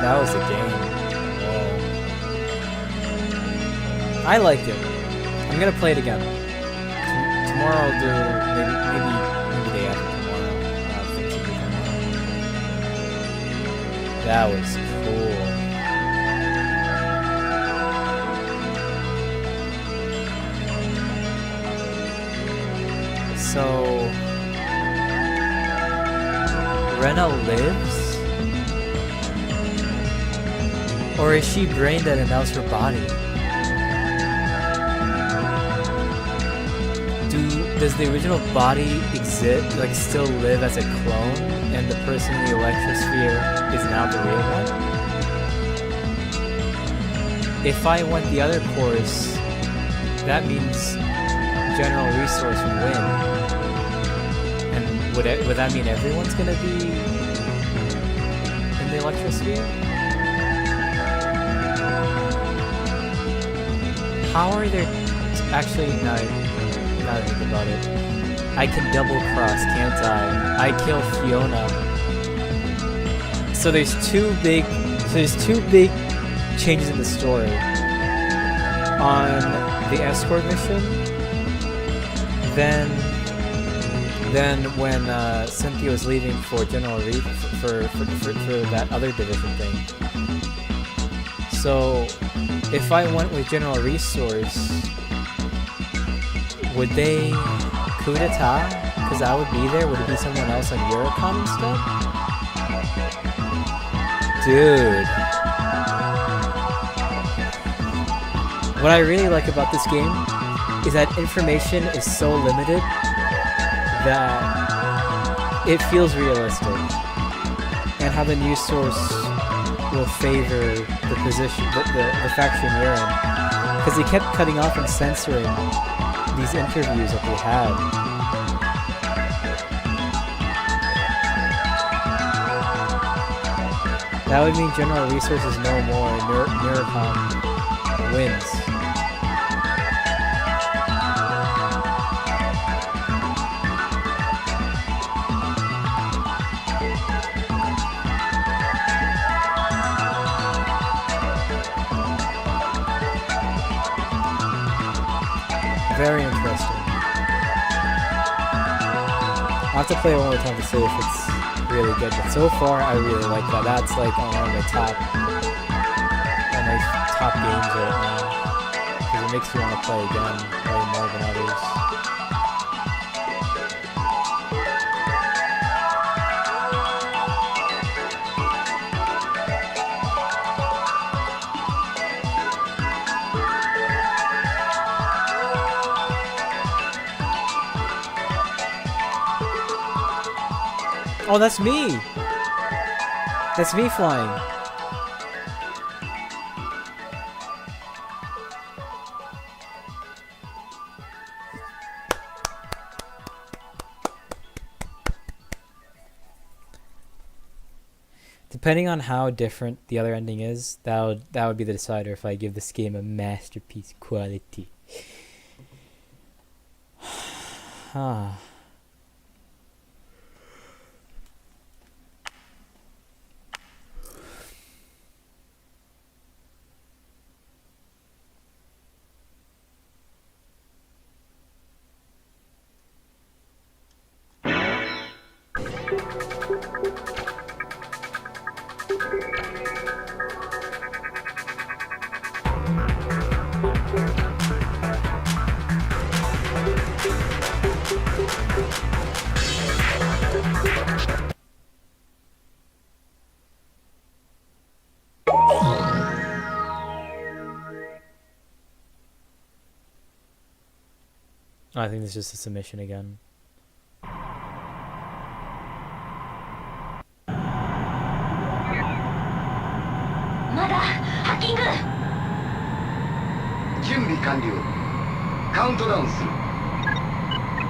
That was a game. Whoa. I liked it. I'm gonna play it again. Tomorrow I'll do maybe day after tomorrow. Things will be tomorrow. That was cool. So Rena lives? Or is she brain dead and that was her body? Does the original body exist, like still live as a clone, and the person in the electrosphere is now the real one? If I went the other course, that means General Resource would win. And would that mean everyone's gonna be in the electrosphere? How are there actually not? Now that I think about it, I can double cross, can't I? I kill Fiona. So there's two big changes in the story. On the escort mission, then when Cynthia was leaving for General Reef for that other division thing. So if I went with General Resource, would they coup d'etat? Because I would be there. Would it be someone else on Eurocon instead? Dude. What I really like about this game is that information is so limited that it feels realistic. And how the news source will favor the position, the faction you're in. Because they kept cutting off and censoring these interviews that they had. That would mean General Resources no more and Neurocom wins. Very interesting. I'll have to play it one more time to see if it's really good, but so far I really like that. That's like one of my top games right now, because it makes me want to play again way more than others. Oh, that's me! That's me flying. Depending on how different the other ending is, that would be the decider if I give this game a masterpiece quality. Ah. I think this is just a submission again. Countdown.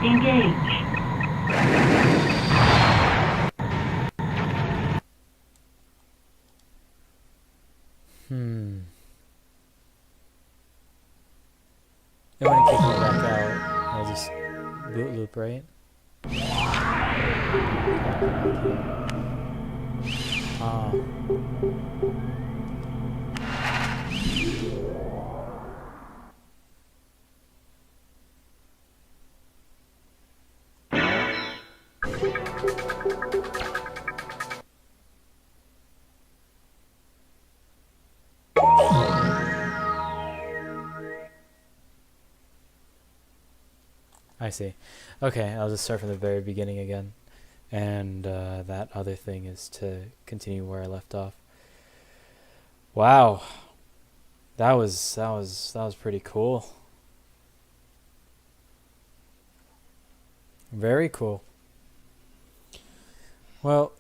Engage. They want to kick me back out. I'll just boot loop, right? Ah. I see. Okay, I'll just start from the very beginning again. And that other thing is to continue where I left off. Wow. That was pretty cool. Very cool. Well,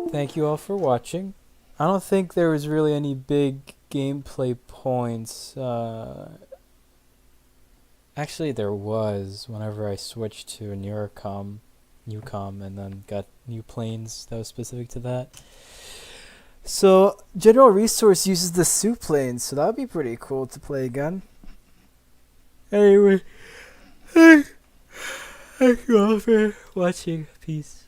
thank you all for watching. I don't think there was really any big gameplay points. Actually, there was whenever I switched to a Newcom and then got new planes that was specific to that. So, General Resource uses the soup plane, so that would be pretty cool to play again. Anyway, thank you all for watching. Peace.